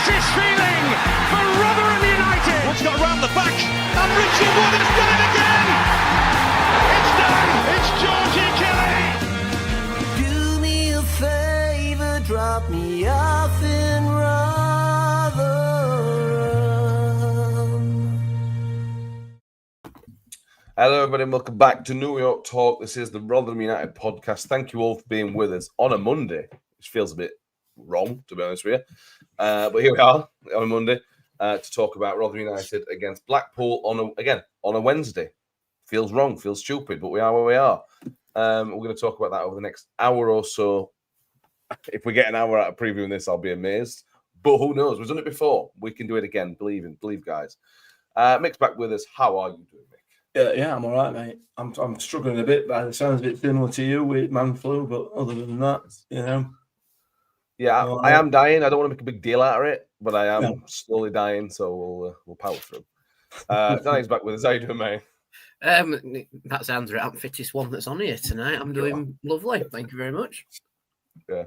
oasis feeling for Rotherham United. Woods got round the back, and Richie Wood has done it again. It's done. It's Georgie Kelly. Do me a favour, drop me off in Rotherham. Hello, everybody, and welcome back to New York Talk. This is the Rotherham United podcast. Thank you all for being with us on a Monday, which feels a bit wrong, to be honest with you. But here we are on a Monday to talk about Rotherham United against Blackpool on a Wednesday. Feels wrong, feels stupid, but we are where we are. We're going to talk about that over the next hour or so. If we get an hour out of previewing this, I'll be amazed. But who knows? We've done it before. We can do it again. Believe, guys. Mick's back with us. How are you doing, Mick? Yeah, I'm all right, mate. I'm struggling a bit, but it sounds a bit similar to you with man flu, but other than that, you know. Yeah, I am dying. I don't want to make a big deal out of it, but I am slowly dying, so we'll power through. Danny's back with us. How you doing, mate? That sounds right. I'm the fittest one that's on here tonight. I'm doing lovely. Thank you very much. Yeah,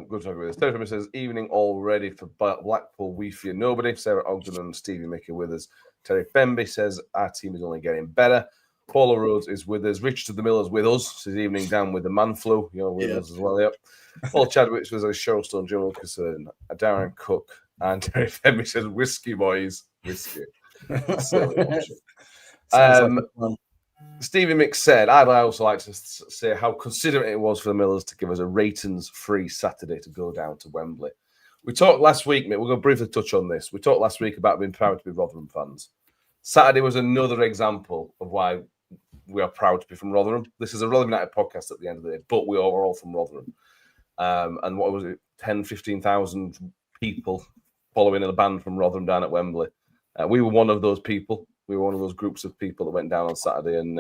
good talking with us. Terry Fleming says, evening all ready for Blackpool. We fear nobody. Sarah Ogden and Stevie Mickey with us. Terry Femby says, our team is only getting better. Paula Rhodes is with us. Richard the Miller's with us. This evening down with the man flu. You're with us as well, yep. Paul Chadwick was a Showstone General Concern. Darren Cook. And Terry Femby says, whiskey, boys. Whiskey. Stevie Mick said, I'd also like to say how considerate it was for the Millers to give us a ratings-free Saturday to go down to Wembley. We talked last week, Mick, we're going to briefly touch on this. We talked last week about being proud to be Rotherham fans. Saturday was another example of why we are proud to be from Rotherham. This is a Rotherham United podcast at the end of the day, but we are all from Rotherham. And what was it, 10, 15,000 people following the band from Rotherham down at Wembley. We were one of those people. We were one of those groups of people that went down on Saturday, and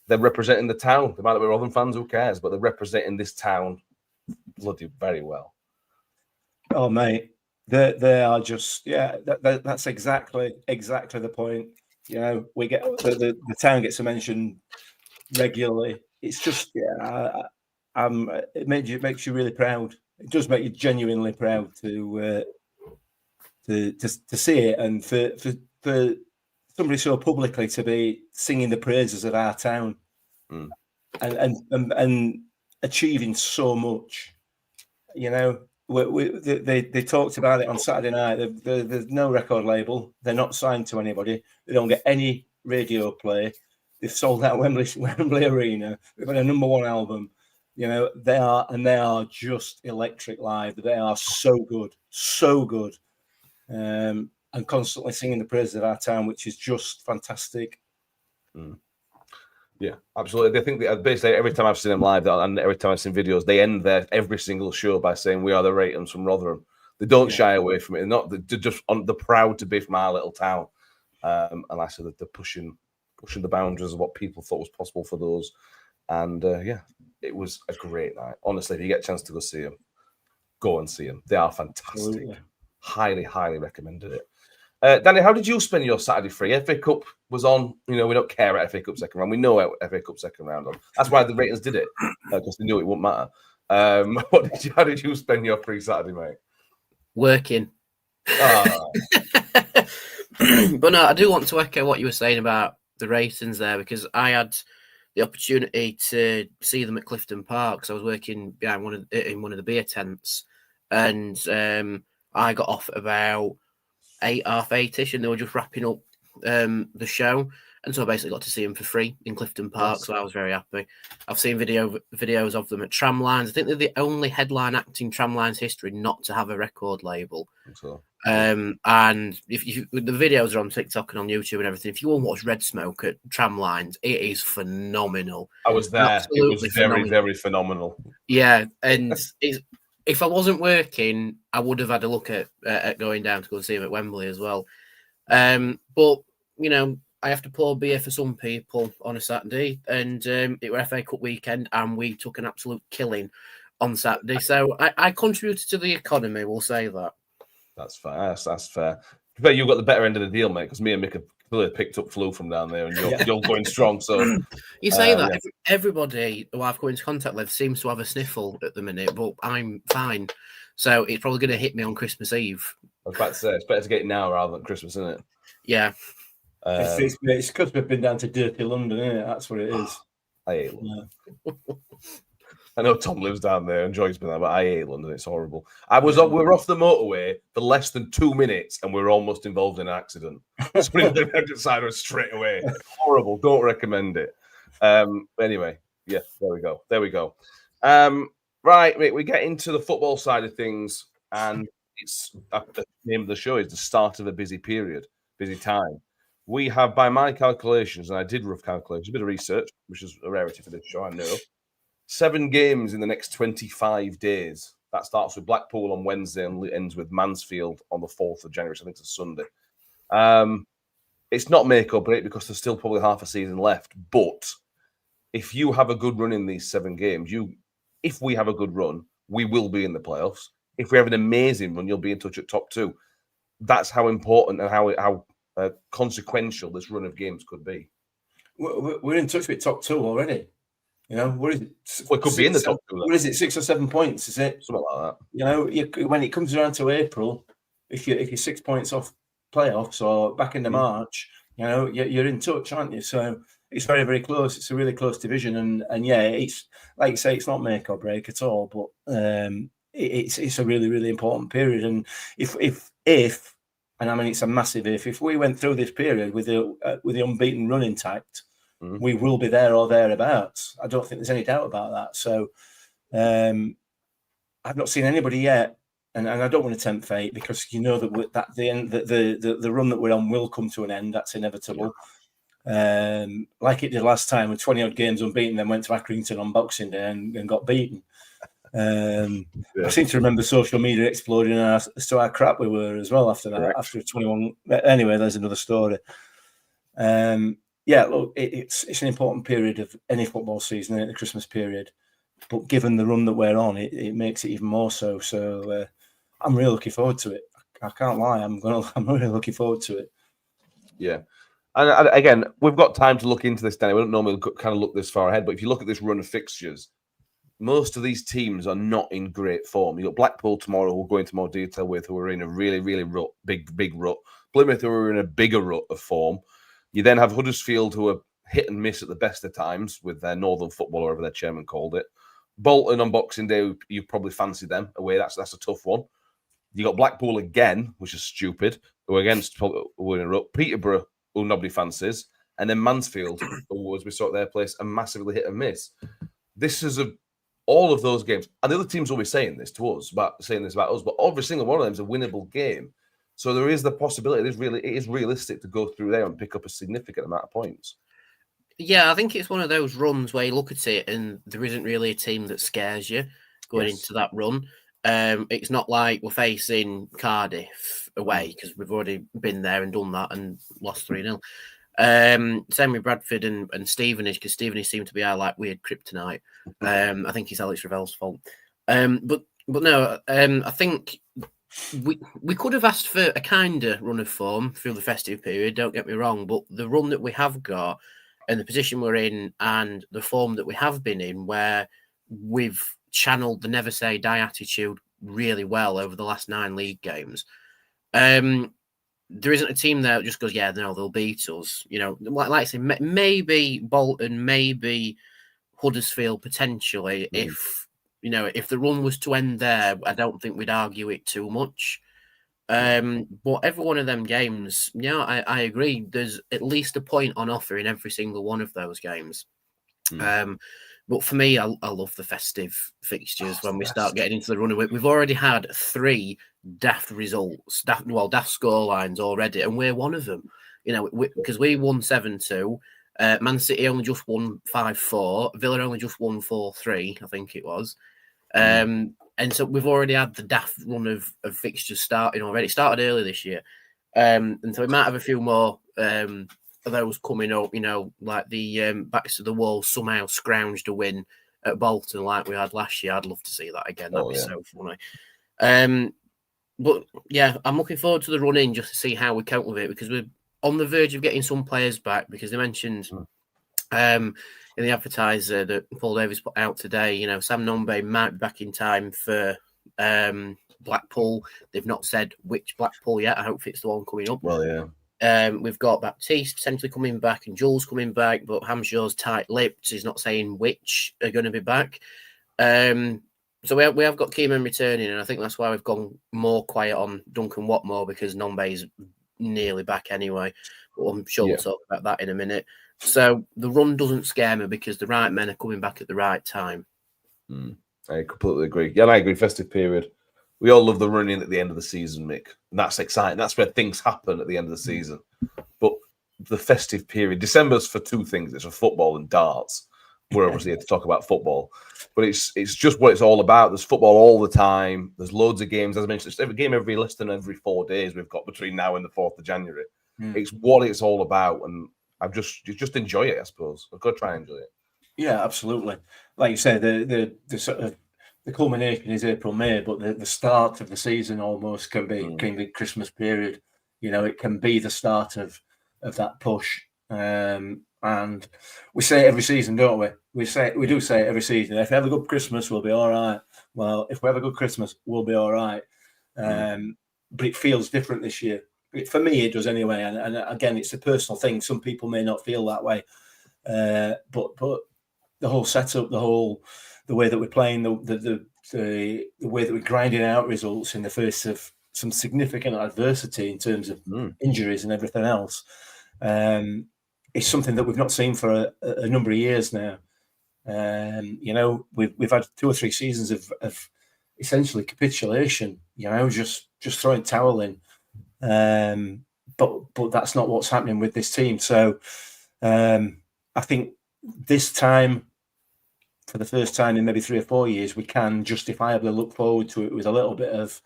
they're representing the town. They might not be Rotherham fans, who cares? But they're representing this town bloody very well. Oh, mate, they are just that's exactly the point. You know, we get the town gets a mention regularly. It's just it makes you really proud. It does make you genuinely proud to see it, and for somebody so publicly to be singing the praises of our town and achieving so much. You know, they talked about it on Saturday night. There's no record label. They're not signed to anybody. They don't get any radio play. They've sold out Wembley Arena. They've got a #1 album. You know, they are just electric live. They are so good. And constantly singing the praises of our town, which is just fantastic. Yeah, absolutely. They think that basically every time I've seen them live and every time I've seen videos, they end every single show by saying, we are the Ratons from Rotherham. They don't shy away from it. They're proud to be from our little town. And I said that they're pushing the boundaries of what people thought was possible for those. And it was a great night. Honestly, if you get a chance to go see them, go and see them. They are fantastic. Absolutely. Highly, highly recommended it. Danny, how did you spend your Saturday free? FA Cup was on. You know, we don't care about FA Cup second round. We know what FA Cup second round on. That's why the Ratings did it, because they knew it wouldn't matter. How did you spend your free Saturday, mate? Working. But no, I do want to echo what you were saying about the Ratings there, because I had the opportunity to see them at Clifton Park. So I was working behind in one of the beer tents, and I got off at about 8:30ish, and they were just wrapping up the show, and so I basically got to see them for free in Clifton Park. So I was very happy. I've seen videos of them at Tramlines. I think they're the only headline act in Tramlines history not to have a record label. So. And if the videos are on TikTok and on YouTube and everything, if you want to watch Red Smoke at Tramlines, it is phenomenal. I was there. Absolutely, it was very, very phenomenal. Yeah, and if I wasn't working, I would have had a look at going down to go see him at Wembley as well. But, you know, I have to pour beer for some people on a Saturday, and it was FA Cup weekend, and we took an absolute killing on Saturday. So I contributed to the economy, we'll say that. That's fair. That's fair. But you got the better end of the deal, mate, because me and Mick have clearly picked up flu from down there, and you're going strong. So you say that everybody who I've come into contact with seems to have a sniffle at the minute, but I'm fine. So it's probably going to hit me on Christmas Eve. I was about to say, it's better to get it now rather than Christmas, isn't it? Yeah. It's because we've been down to dirty London, isn't it? That's what it is. I hate London. I know Tom lives down there and Joy's been there, but I hate London. It's horrible. We were off the motorway for less than 2 minutes and we were almost involved in an accident. Somebody decided us straight away. Horrible. Don't recommend it. Anyway, yeah, there we go. Right, we get into the football side of things, and it's the name of the show is the start of a busy period, busy time. We have, by my calculations, and I did rough calculations, a bit of research, which is a rarity for this show, I know. 7 games in the next 25 days. That starts with Blackpool on Wednesday and ends with Mansfield on the 4th of January, so I think it's a Sunday. It's not make or break because there's still probably half a season left. But if you have a good run in these 7 games, if we have a good run, we will be in the playoffs. If we have an amazing run, you'll be in touch at top 2. That's how important and how consequential this run of games could be. We're in touch with top 2 already. You know, what is it? We could be in the top 2. What is it? 6 or 7 points? Is it something like that? You know, when it comes around to April, if you're 6 points off playoffs or back into March, you know, you're in touch, aren't you? So it's very, very close. It's a really close division, and yeah, it's like you say, it's not make or break at all, but it's a really, really important period. And if and I mean it's a massive if we went through this period with the unbeaten run intact, we will be there or thereabouts. I don't think there's any doubt about that. So I've not seen anybody yet, and I don't want to tempt fate because you know that the end the run that we're on will come to an end. That's inevitable. Yeah. Like it did last time with 20 odd games unbeaten, then went to Accrington on Boxing Day and got beaten. I seem to remember social media exploding as to how crap we were as well after that. Correct. After 21. Anyway, there's another story. Yeah, look, it's an important period of any football season, the Christmas period. But given the run that we're on, it makes it even more so. So I'm really looking forward to it. I can't lie. I'm really looking forward to it. Yeah. And again, we've got time to look into this, Danny. We don't normally kind of look this far ahead, but if you look at this run of fixtures, most of these teams are not in great form. You've got Blackpool tomorrow, we'll go into more detail with, who are in a really, really big rut. Plymouth, who are in a bigger rut of form. You then have Huddersfield, who are hit and miss at the best of times with their Northern football, or whatever their chairman called it. Bolton on Boxing Day, you probably fancy them away. That's a tough one. You got Blackpool again, which is stupid, who are against who in a rut. Peterborough, who nobody fancies, and then Mansfield, who, as we saw at their place, a massively hit and miss. This is all of those games, and the other teams will be saying this about us, but every single one of them is a winnable game. So there is the possibility. It is realistic to go through there and pick up a significant amount of points. Yeah, I think it's one of those runs where you look at it and there isn't really a team that scares you going into that run. It's not like we're facing Cardiff away because we've already been there and done that and lost 3-0. Same with Bradford and Stevenage, because Stevenage seem to be our like weird kryptonite. I think it's Alex Ravel's fault. But no, I think we could have asked for a kinder run of form through the festive period, don't get me wrong, but the run that we have got and the position we're in and the form that we have been in, where we've channeled the never say die attitude really well over the last 9 league games. There isn't a team there that just goes, yeah, no, they'll beat us. You know, like I say, maybe Bolton, maybe Huddersfield potentially. If the run was to end there, I don't think we'd argue it too much. But every one of them games, I agree. There's at least a point on offer in every single one of those games. But for me, I love the festive fixtures when we start getting into the run. We've already had 3 daft results, daft score lines already, and we're one of them. You know, because we won 7-2. Man City only just won 5-4. Villa only just won 4-3, I think it was. And so we've already had the daft run of fixtures starting already. It started early this year. And so we might have a few more of those coming up, you know, like the backs to the wall somehow scrounged a win at Bolton like we had last year. I'd love to see that again. That'd be so funny. But yeah, I'm looking forward to the run in just to see how we cope with it, because we're on the verge of getting some players back, because they mentioned in the advertiser that Paul Davis put out today, you know, Sam Nombe might be back in time for Blackpool, they've not said which Blackpool yet. I hope it's the one coming up. Well, yeah. We've got Baptiste potentially coming back and Jules coming back, but Hamshaw's tight-lipped. He's not saying which are going to be back. So we have got Keeman returning, and I think that's why we've gone more quiet on Duncan Watmore, because Nombe's nearly back anyway. But I'm sure we'll talk about that in a minute. So the run doesn't scare me because the right men are coming back at the right time. I completely agree. Yeah, I agree. Festive period. We all love the running at the end of the season, Mick. And that's exciting. That's where things happen at the end of the season. But the festive period, December's for two things. It's for football and darts. We're obviously here to talk about football. But it's just what it's all about. There's football all the time. There's loads of games. As I mentioned, it's every game less than every 4 days we've got between now and the 4th of January. It's what it's all about. And you just enjoy it, I suppose. I've got to try and enjoy it. Yeah, absolutely. Like you said, the sort of the culmination is April, May, but the start of the season almost can be Christmas period. You know, it can be the start of that push. And we say it every season, don't we? We do say it every season. If we have a good Christmas, we'll be all right. Well, if we have a good Christmas, we'll be all right. But it feels different this year. For me, it does anyway. And again, it's a personal thing. Some people may not feel that way. But the whole setup, the way that we're playing, the way that we're grinding out results in the face of some significant adversity in terms of injuries and everything else, is something that we've not seen for a number of years now. You know, we've had 2 or 3 seasons of essentially capitulation. You know, just throwing towel in. But that's not what's happening with this team. So I think this time, for the first time in maybe 3 or 4 years, we can justifiably look forward to it with a little bit of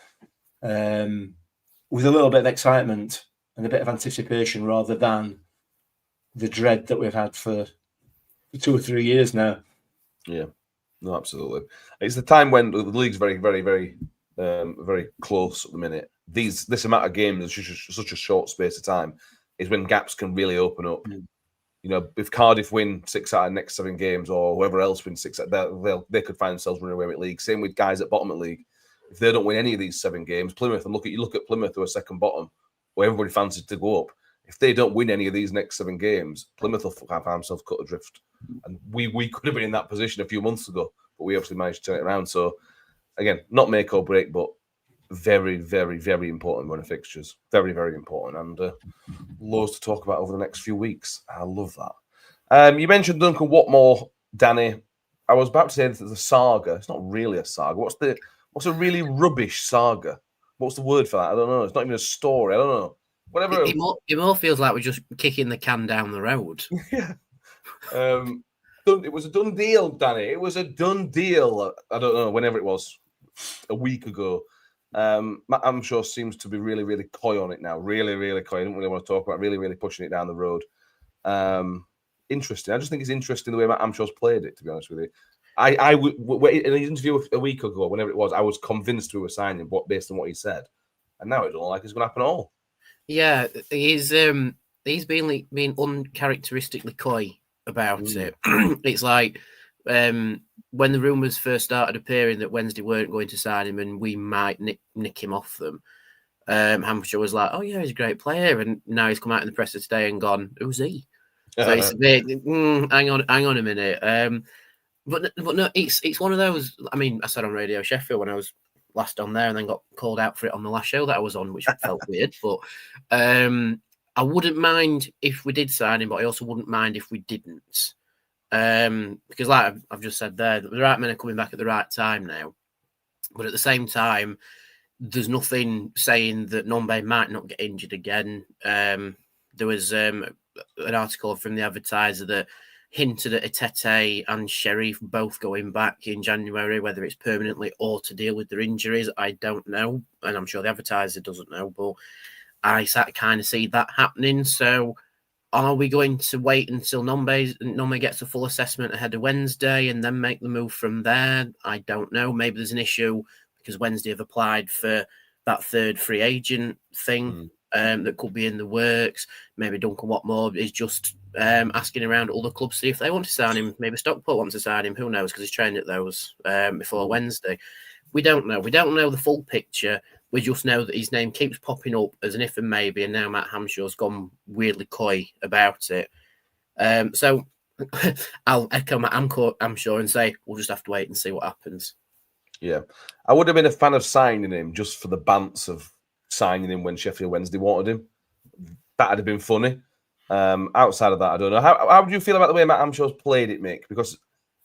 excitement and a bit of anticipation, rather than the dread that we've had for 2 or 3 years now. Yeah, no, absolutely. It's the time when the league's very, very, very, very close at the minute. This amount of games, such a short space of time, is when gaps can really open up. You know, if Cardiff win 6 out of the next 7 games, or whoever else wins 6, they could find themselves running away with league. Same with guys at bottom of the league. If they don't win any of these 7 games, Plymouth, and look at Plymouth, who are second bottom, where everybody fancies to go up. If they don't win any of these next 7 games, Plymouth will find themselves cut adrift. And we could have been in that position a few months ago, but we obviously managed to turn it around. So, again, not make or break, but very, very, very important run of fixtures. Very, very important. And loads to talk about over the next few weeks. I love that. You mentioned Duncan Watmore, Danny. I was about to say this is a saga. It's not really a saga. What's a really rubbish saga? What's the word for that? I don't know. It's not even a story. I don't know. Whatever. It more feels like we're just kicking the can down the road. Yeah. It was a done deal, Danny. It was a done deal. I don't know, whenever it was, a week ago. I'm sure seems to be really, really coy on it now. Really, really coy. I don't really want to talk about really, really pushing it down the road. Interesting. I just think it's interesting the way Matt Amshaw's played it, to be honest with you. I in an interview a week ago, whenever it was, I was convinced we were signing based on what he said. And now it don't look like it's going to happen at all. Yeah, he's been uncharacteristically coy about it. It's like when the rumours first started appearing that Wednesday weren't going to sign him and we might nick him off them, Hampshire was like, oh yeah, he's a great player, and now he's come out in the press today and gone, who's he? So it's a bit, hang on a minute. But no, it's one of those. I mean, I said on Radio Sheffield when I was last on there, and then got called out for it on the last show that I was on, which felt weird. But I wouldn't mind if we did sign him, but I also wouldn't mind if we didn't. Because like I've just said there, the right men are coming back at the right time now. But at the same time, there's nothing saying that Nombe might not get injured again. There was an article from the Advertiser that hinted at Etete and Sheriff both going back in January, whether it's permanently or to deal with their injuries. I don't know. And I'm sure the Advertiser doesn't know, but I kind of see that happening. So are we going to wait until Nombe gets a full assessment ahead of Wednesday and then make the move from there? I don't know. Maybe there's an issue because Wednesday have applied for that third free agent thing that could be in the works. Maybe Duncan Watmore is just asking around other clubs to see if they want to sign him. Maybe Stockport wants to sign him. Who knows? Because he's trained at those before Wednesday. we don't know. We don't know the full picture. We just know that his name keeps popping up as an if and maybe, and now Matt Hamshaw's gone weirdly coy about it. So I'll echo Matt Hamshaw and say we'll just have to wait and see what happens. Yeah, I would have been a fan of signing him just for the bants of signing him when Sheffield Wednesday wanted him. That'd have been funny. Outside of that, I don't know. How do you feel about the way Matt Hamshaw's played it, Mick? Because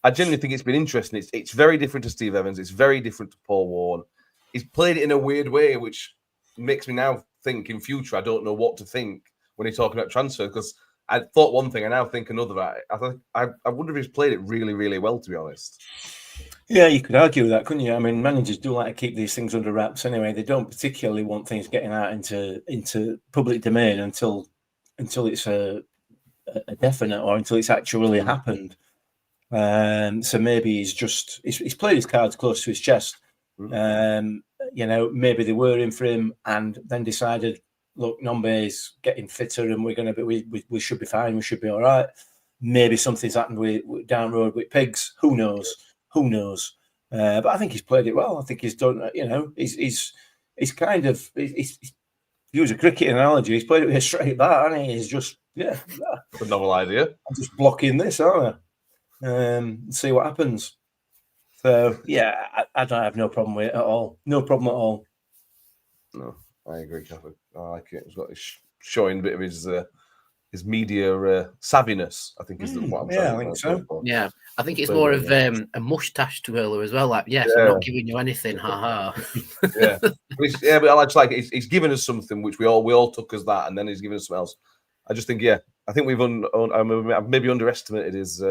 I genuinely think it's been interesting. It's very different to Steve Evans. It's very different to Paul Warne. He's played it in a weird way, which makes me now think in future I don't know what to think when he's talking about transfer, because I thought one thing, I now think another. I wonder if he's played it really, really well, to be honest. Yeah, you could argue that, couldn't you? I mean, managers do like to keep these things under wraps anyway. They don't particularly want things getting out into public domain until it's a definite or until it's actually happened. So maybe he's played his cards close to his chest. Maybe they were in for him and then decided, look, Nombe is getting fitter and we should be fine. We should be all right. Maybe something's happened with down road with Pigs. Who knows? But I think he's played it well. I think he's done. He's kind of. Use a cricket analogy. He's played it with a straight bat, and he's just a novel idea. I'm just blocking this, aren't I? See what happens. So yeah, I don't have no problem with it at all. No problem at all. No, I agree, Catholic. I like it. He's got showing a bit of his media savviness, I think is what I'm trying I think so. Yeah, I think it's more of a mustache twirler as well. Like, yes, I'm not giving you anything, haha. Yeah, but I like he's given us something which we all took as that, and then he's given us something else. I just think, I think I've maybe underestimated his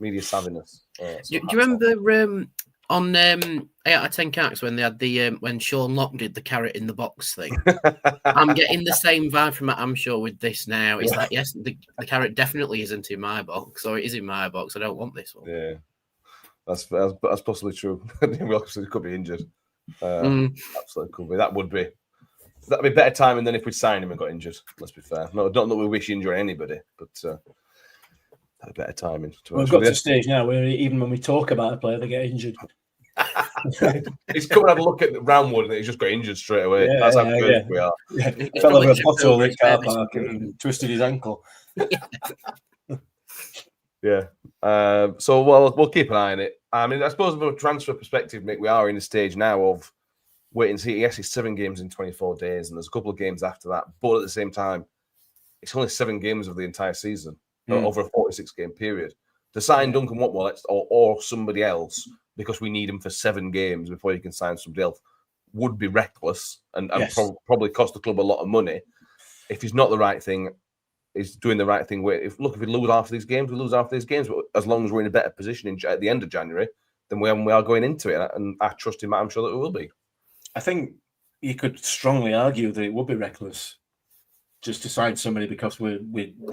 media savviness. Do you remember on 8 out of 10 Cards when they had the when Sean Locke did the carrot in the box thing? I'm getting the same vibe from Matt Hamshaw with this now. It's like, yes, the carrot definitely isn't in my box, or it is in my box. I don't want this one. Yeah, that's possibly true. We obviously could be injured. Absolutely could be. That'd be better timing than if we'd signed him and got injured. Let's be fair. No, not that we wish injury on anybody, but that'd be better timing. We've got to a stage now where even when we talk about a player, they get injured. He's come and had a look at the Roundwood and he's just got injured straight away. That's how good we are. Yeah. Fell over a bottle in the car park and twisted his ankle. Yeah. So we'll keep an eye on it. I mean, I suppose from a transfer perspective, Mick, we are in a stage now of wait and see. Yes, it's 7 games in 24 days, and there's a couple of games after that. But at the same time, it's only 7 games of the entire season over a 46-game period. To sign Duncan Watwell or somebody else because we need him for 7 games before you can sign somebody else would be reckless and probably cost the club a lot of money. If he's not the right thing, he's doing the right thing. If we lose half of these games, we lose half of these games. But as long as we're in a better position at the end of January than we are going into it, and I trust him, I'm sure that we will be. I think you could strongly argue that it would be reckless just to sign somebody because we're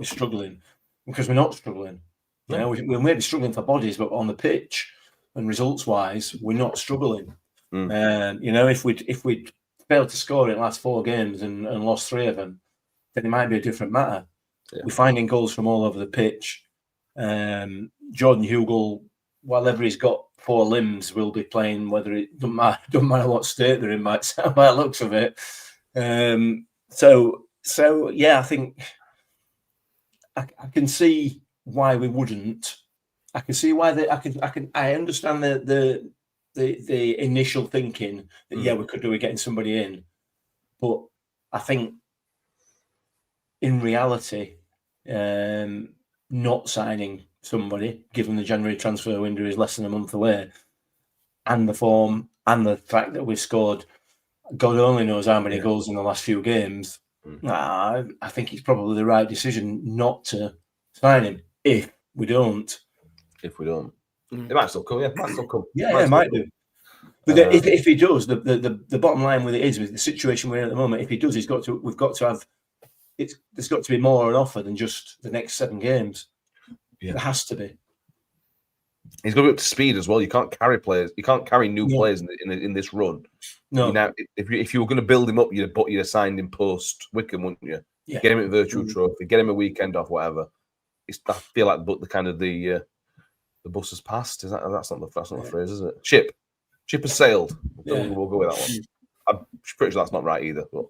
struggling, because we're not struggling. You know, we may be struggling for bodies, but on the pitch and results-wise, we're not struggling. If we'd failed to score in the last 4 games and lost 3 of them, then it might be a different matter. Yeah. We're finding goals from all over the pitch. Jordan Hugill, whatever he's got 4 limbs, will be playing, whether it doesn't matter what state they're in, might sound by the looks of it. So yeah, I think I can see why we wouldn't. I can see why I understand the initial thinking that we could do with getting somebody in, but I think in reality, not signing somebody, given the January transfer window is less than a month away, and the form and the fact that we've scored God only knows how many goals in the last few games, I think it's probably the right decision not to sign him. If we don't, it might still come. Yeah, it might still come. Yeah, it might do. But if he does, the bottom line with it is with the situation we're in at the moment. If he does, we've got to have. There's got to be more on offer than just the next 7 games. Yeah. There has to be. He's got to be up to speed as well. You can't carry players. You can't carry new players in this run. No. If you were going to build him up, you'd have signed him post Wickham, wouldn't you? Yeah. Get him a virtual trophy. Get him a weekend off, whatever. I feel like the bus has passed. That's not the phrase, is it? Ship. Ship has sailed. Yeah. We'll go with that one. I'm pretty sure that's not right either, but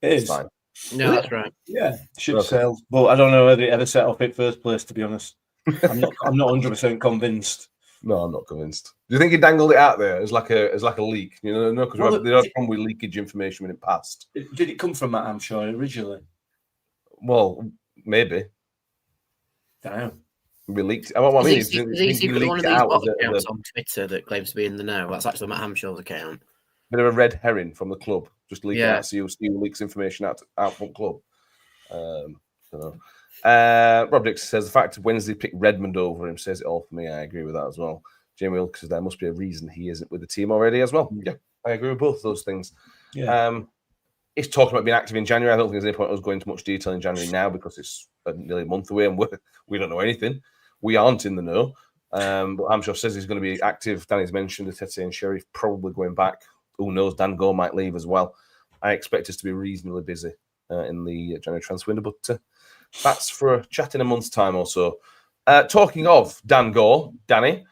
It it's is. fine. No, that's right. Yeah, ship Okay. sailed. But I don't know whether it ever set off in first place, to be honest. I'm not 100% convinced. No, I'm not convinced. Do you think he dangled it out there as like a leak? You know, no, because Well, they had a problem with leakage information when it passed. Did it come from Matt Hampshire originally? Well, maybe Don't we leaked. What I mean is, Is he he secretly one leaked of it these out bot as accounts a on Twitter that claims to be in the know? That's actually Matt Hamshaw's account. bit of a red herring from the club. Just leak it Yeah. out, see who leaks information out from club. Don't know. Rob Dix says the fact Wednesday picked Redmond over him says it all for me. I agree with that as well. Jamie Wilkes says there must be a reason he isn't with the team already as well. Yeah, I agree with both those things. Yeah. He's talking about being active in January. I don't think there's any point us going into much detail in January now because it's nearly a month away and we don't know anything. We aren't in the know. But Hampshire says he's going to be active. Danny's mentioned Tete and Sheriff probably going back. Who knows? Dan Gore might leave as well. I expect us to be reasonably busy in the January transfer window, but that's for a chat in a month's time or so. Talking of Dan Gore, Danny,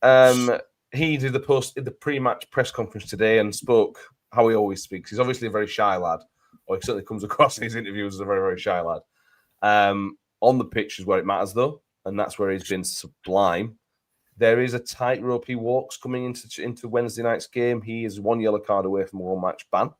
he did the pre-match press conference today and spoke how he always speaks. He's obviously a very shy lad, or he certainly comes across in his interviews as a very, very shy lad. On the pitch is where it matters, though, and that's where he's been sublime. There is a tightrope he walks coming into Wednesday night's game. He is one yellow card away from a one-match ban.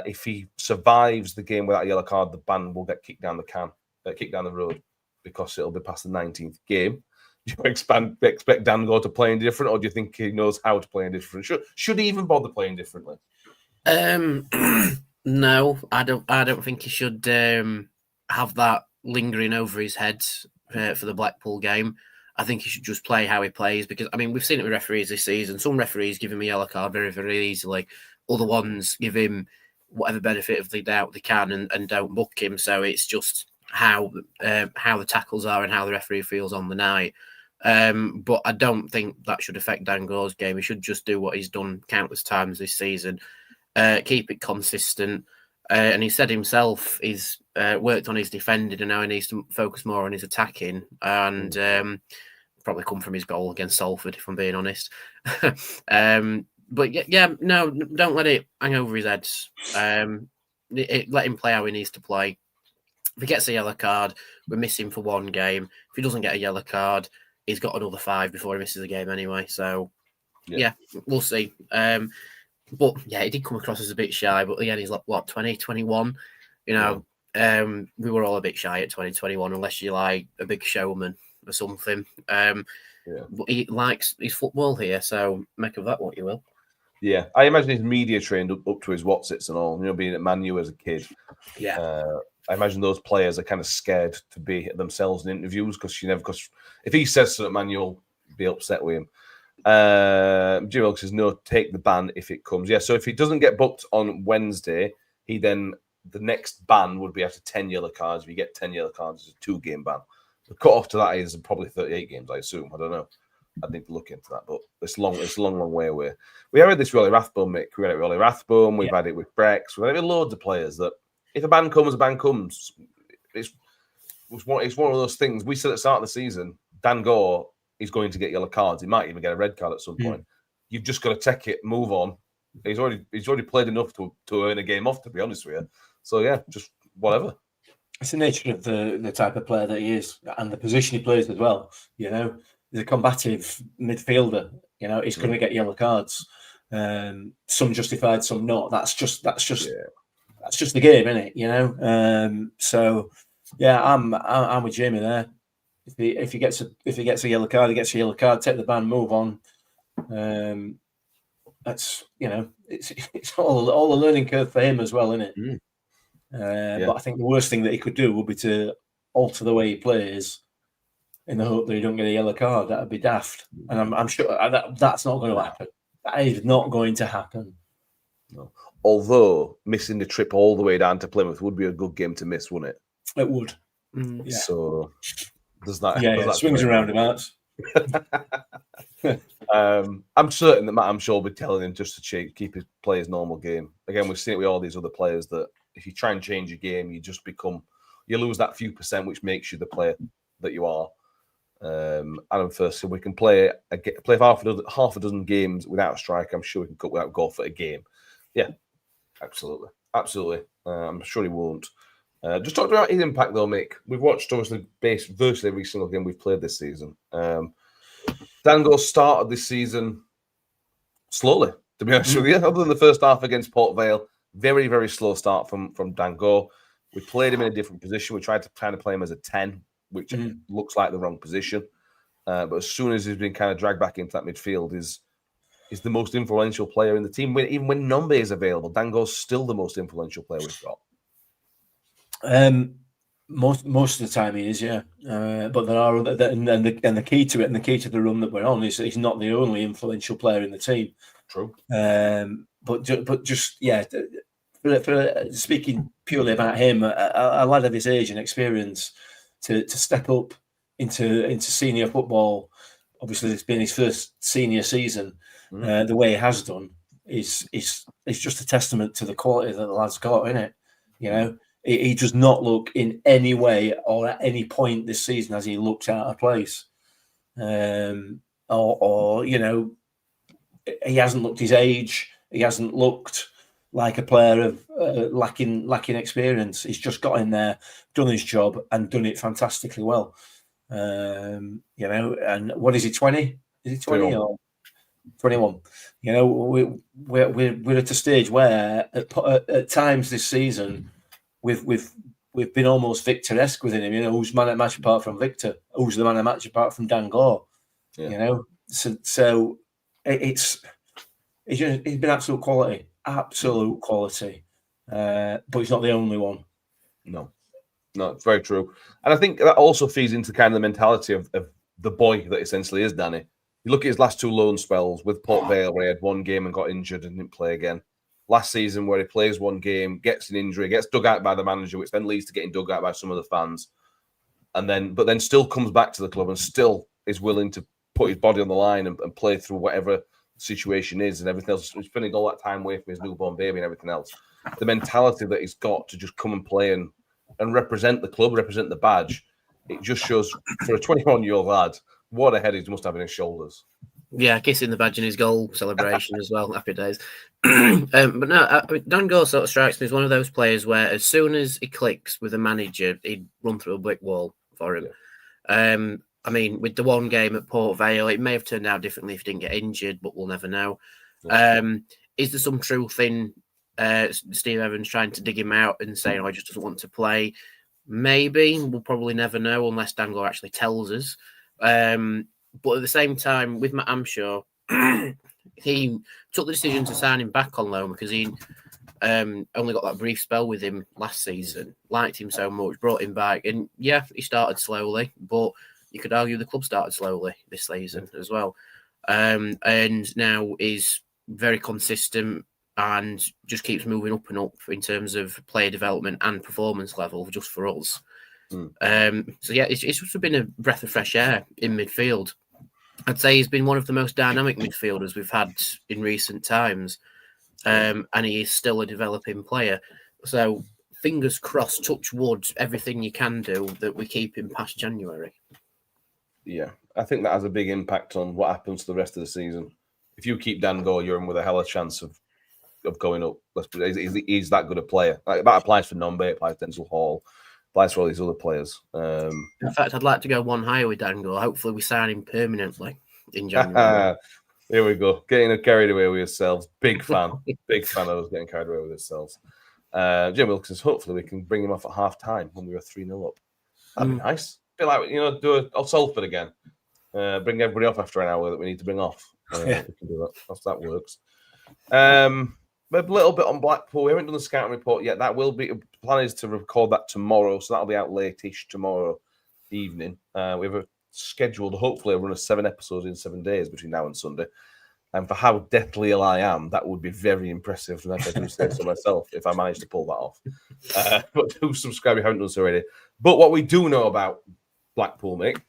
If he survives the game without a yellow card, the ban will get kicked down the road because it'll be past the 19th game. Do you expect Dan Gore to play different, or do you think he knows how to play different? Should he even bother playing differently? No, I don't think he should have that lingering over his head for the Blackpool game. I think he should just play how he plays because, I mean, we've seen it with referees this season. Some referees give him a yellow card very, very easily. Other ones give him whatever benefit of the doubt they can and don't book him. So it's just how the tackles are and how the referee feels on the night. But I don't think that should affect Dan Gore's game. He should just do what he's done countless times this season. Keep it consistent. And he said himself he's worked on his defending and now he needs to focus more on his attacking and probably come from his goal against Salford, if I'm being honest. But no, don't let it hang over his head. Let him play how he needs to play. If he gets a yellow card, we're missing for one game. If he doesn't get a yellow card, he's got another 5 before he misses the game anyway. So, yeah we'll see. But yeah, he did come across as a bit shy. But again, he's like, what, 20, 21? You know, we were all a bit shy at 20, 21, unless you're like a big showman or something. But he likes his football here, so make of that what you will. Yeah, I imagine he's media trained up to his whatsits and all. You know, being at Man U as a kid. Yeah. I imagine those players are kind of scared to be themselves in interviews because if he says something, Man U will be upset with him. Jim Wilkes says no, take the ban if it comes. Yeah, so if he doesn't get booked on Wednesday, the next ban would be after 10 yellow cards. If you get 10 yellow cards, it's a 2-game ban. The cut off to that is probably 38 games, I assume. I don't know. I'd need to look into that, but it's a long way away. We have had this Rolly Rathbone, Mick. We had it with Rolly Rathbone. We've had it with Brex. We've had it with loads of players that if a ban comes, a ban comes. It's one of those things. We said at the start of the season, Dan Gore is going to get yellow cards. He might even get a red card at some point. You've just got to take it, move on. He's already played enough to earn a game off, to be honest with you. So yeah, just whatever. It's the nature of the type of player that he is and the position he plays as well. You know, he's a combative midfielder. You know, he's going to get yellow cards. Some justified, some not. That's just the game, isn't it? You know. So yeah, I'm with Jamie there. If he gets a yellow card, he gets a yellow card. Take the ban, move on. That's it's all a learning curve for him as well, isn't it? But I think the worst thing that he could do would be to alter the way he plays in the hope that he don't get a yellow card. That would be daft, and I'm sure that's not going to happen. That is not going to happen. No. Although missing the trip all the way down to Plymouth would be a good game to miss, wouldn't it? It would. Yeah. So does that? Yeah, swings and roundabouts. I'm certain that Matt Hampshire will be telling him just to keep his play his normal game. Again, we've seen it with all these other players that if you try and change your game, you lose that few percent, which makes you the player that you are. Adam first said we can play half a dozen games without a strike. I'm sure we can cut without goal for a game. Yeah, absolutely. I'm sure he won't. Just talking about his impact, though, Mick. We've watched, obviously, virtually every single game we've played this season. Dango started this season slowly, to be honest with you. Other than the first half against Port Vale, very, very slow start from Dango. We played him in a different position. We tried to kind of play him as a 10, which looks like the wrong position. But as soon as he's been kind of dragged back into that midfield, is the most influential player in the team. Even when Nombe is available, Dango's still the most influential player we've got. Most of the time he is, yeah. But there are other, and the key to it, and the key to the run that we're on is he's not the only influential player in the team. True. But just yeah, for speaking purely about him, a lad of his age and experience to step up into senior football. Obviously, it's been his first senior season. The way he has done is just a testament to the quality that the lad's got, isn't it? You know, he does not look in any way or at any point this season as he looks out of place, or you know, he hasn't looked his age. He hasn't looked like a player of lacking experience. He's just got in there, done his job, and done it fantastically well. You know, and what is he? 20? Is he 20 or 21? You know, we're at a stage where at times this season we've been almost Victor-esque within him. You know, who's man at match apart from Victor? Who's the man at match apart from Dan Gore? Yeah. You know, so he's been absolute quality, but he's not the only one. No, it's very true. And I think that also feeds into kind of the mentality of the boy that essentially is Danny. You look at his last two loan spells with Port Vale, where he had one game and got injured and didn't play again. Last season, where he plays one game, gets an injury, gets dug out by the manager, which then leads to getting dug out by some of the fans, but then still comes back to the club and still is willing to put his body on the line and play through whatever the situation is and everything else. He's spending all that time away from his newborn baby and everything else. The mentality that he's got to just come and play and represent the club, represent the badge, it just shows for a 21-year-old lad what a head he must have in his shoulders. Yeah, kissing the badge in his goal celebration as well. Happy days. But no, Dan Gore sort of strikes me as one of those players where as soon as he clicks with a manager, he'd run through a brick wall for him. Yeah. I mean, with the one game at Port Vale, it may have turned out differently if he didn't get injured, but we'll never know. Is there some truth in Steve Evans trying to dig him out and saying, he just doesn't want to play? Maybe. We'll probably never know unless Dan Gore actually tells us. But at the same time, with Matt Amshaw, he took the decision to sign him back on loan because he only got that brief spell with him last season, liked him so much, brought him back. And yeah, he started slowly, but you could argue the club started slowly this season as well. And now is very consistent and just keeps moving up and up in terms of player development and performance level just for us. So yeah, it's just been a breath of fresh air in midfield. I'd say he's been one of the most dynamic midfielders we've had in recent times, and he is still a developing player. So fingers crossed, touch wood, everything you can do that we keep him past January. Yeah, I think that has a big impact on what happens to the rest of the season. If you keep Dan Gore, you're in with a hell of a chance of going up. He's that good a player. Like, that applies for Nombe, it applies to Denzel Hall. Applies for all these other players. In fact, I'd like to go one higher with Dan Gore. Hopefully, we sign him permanently in January. Here we go. Getting carried away with yourselves. Big fan. Big fan of us getting carried away with ourselves. Jim Wilkins says, hopefully, we can bring him off at half time when we were 3-0 up. That'd be nice. Feel like, do a Salford again. Bring everybody off after an hour that we need to bring off. We can do that. That works. A little bit on Blackpool. We haven't done the scouting report yet. That will be. The plan is to record that tomorrow, so that'll be out late-ish tomorrow evening. We have a scheduled, hopefully, a run of 7 episodes in 7 days between now and Sunday. And for how deathly ill I am, that would be very impressive. And I do say so myself if I manage to pull that off. But do subscribe if you haven't done so already. But what we do know about Blackpool, Mick,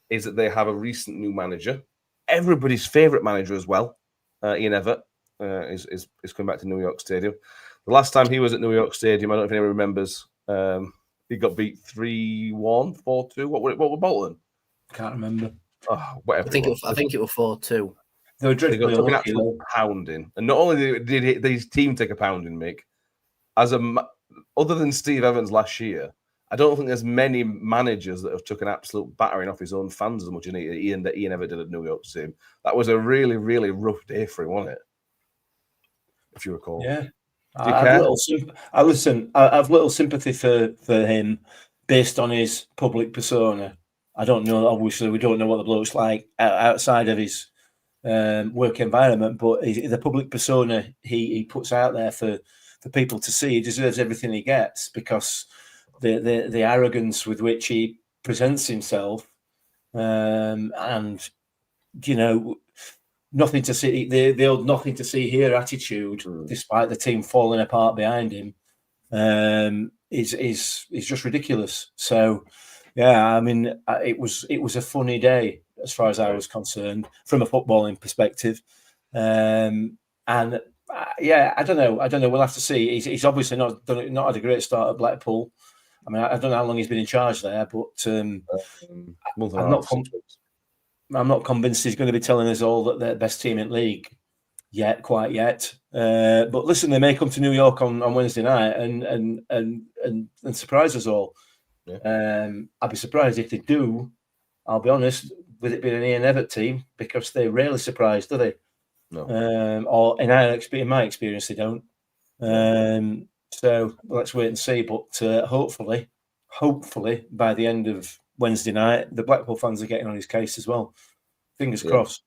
is that they have a recent new manager, everybody's favourite manager as well, Ian Evatt. Is coming back to New York Stadium. The last time he was at New York Stadium, I don't know if anyone remembers, he got beat 3-1, 4-2. What were Bolton? Can't remember. Oh, whatever. I think it was 4-2. They were They got dreadfully took an unlucky. absolute pounding, and not only did his team take a pounding, Mick, other than Steve Evans last year, I don't think there's many managers that have took an absolute battering off his own fans as much as Ian ever did at New York team. That was a really, really rough day for him, wasn't it? If you recall. Yeah. Do you care? I have little sympathy for him based on his public persona. I don't know. Obviously, we don't know what the bloke's like outside of his work environment, but the public persona he puts out there for people to see, he deserves everything he gets, because the arrogance with which he presents himself, and nothing to see, the old nothing to see here attitude, despite the team falling apart behind him, is just ridiculous. So, yeah, I mean, it was a funny day as far as I was concerned from a footballing perspective, and yeah, I don't know. We'll have to see. He's obviously not had a great start at Blackpool. I mean, I don't know how long he's been in charge there, but I'm not convinced he's going to be telling us all that they're the best team in the league quite yet. But listen, they may come to New York on Wednesday night and surprise us all. Yeah. I'd be surprised if they do. I'll be honest, with it being an Ian Evatt team, because they rarely surprise, do they? No. Or in my experience, they don't. So let's wait and see. But hopefully, by the end of Wednesday night, the Blackpool fans are getting on his case as well. Fingers crossed.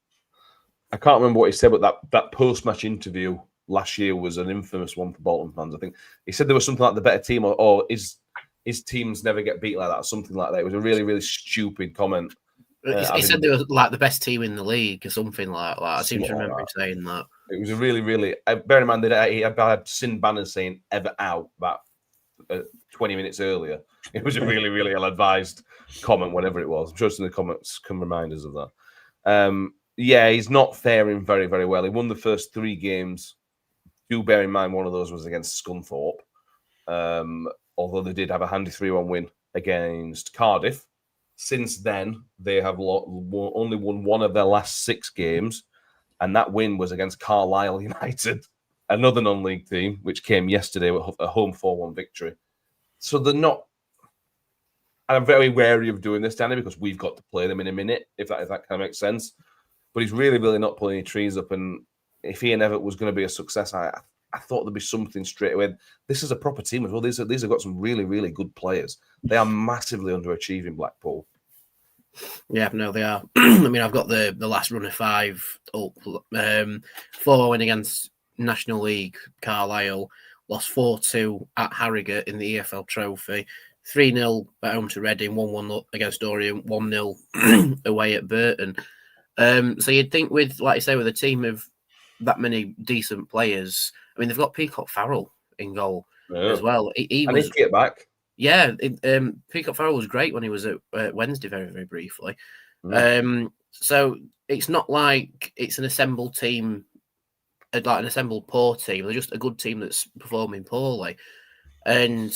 I can't remember what he said, but that post-match interview last year was an infamous one for Bolton fans. I think he said there was something like the better team, or his teams never get beat like that, or something like that. It was a really, really stupid comment. He said they were like the best team in the league or something like that. I seem to remember him saying that. It was a really, really... bear in mind that he had Sin Bannon saying "ever out" about 20 minutes earlier. It was a really, really ill-advised comment, whatever it was. I'm sure some of the comments can remind us of that. Yeah, he's not faring very, very well. He won the first 3 games. Do bear in mind one of those was against Scunthorpe. Although they did have a handy 3-1 win against Cardiff. Since then, they have only won one of their last 6 games, and that win was against Carlisle United, another non-league team, which came yesterday with a home 4-1 victory. So they're not... I'm very wary of doing this, Danny, because we've got to play them in a minute, if that kind of makes sense. But he's really, really not pulling any trees up, and if Ian Evatt was going to be a success, I thought there'd be something straight away. This is a proper team as well. These have got some really, really good players. They are massively underachieving, Blackpool. Yeah, no, they are. I mean, I've got the last run of 5 up. 4-0 against National League Carlisle, lost 4-2 at Harrogate in the EFL Trophy, 3-0 at home to Reading, 1-1 against Orient, 1-0 away at Burton. So you'd think with, like you say, with a team of that many decent players, I mean, they've got Peacock Farrell in goal as well. He was, get back. Yeah, Peacock Farrell was great when he was at Wednesday, very, very briefly. So it's not like it's an assembled team, like an assembled poor team. They're just a good team that's performing poorly. And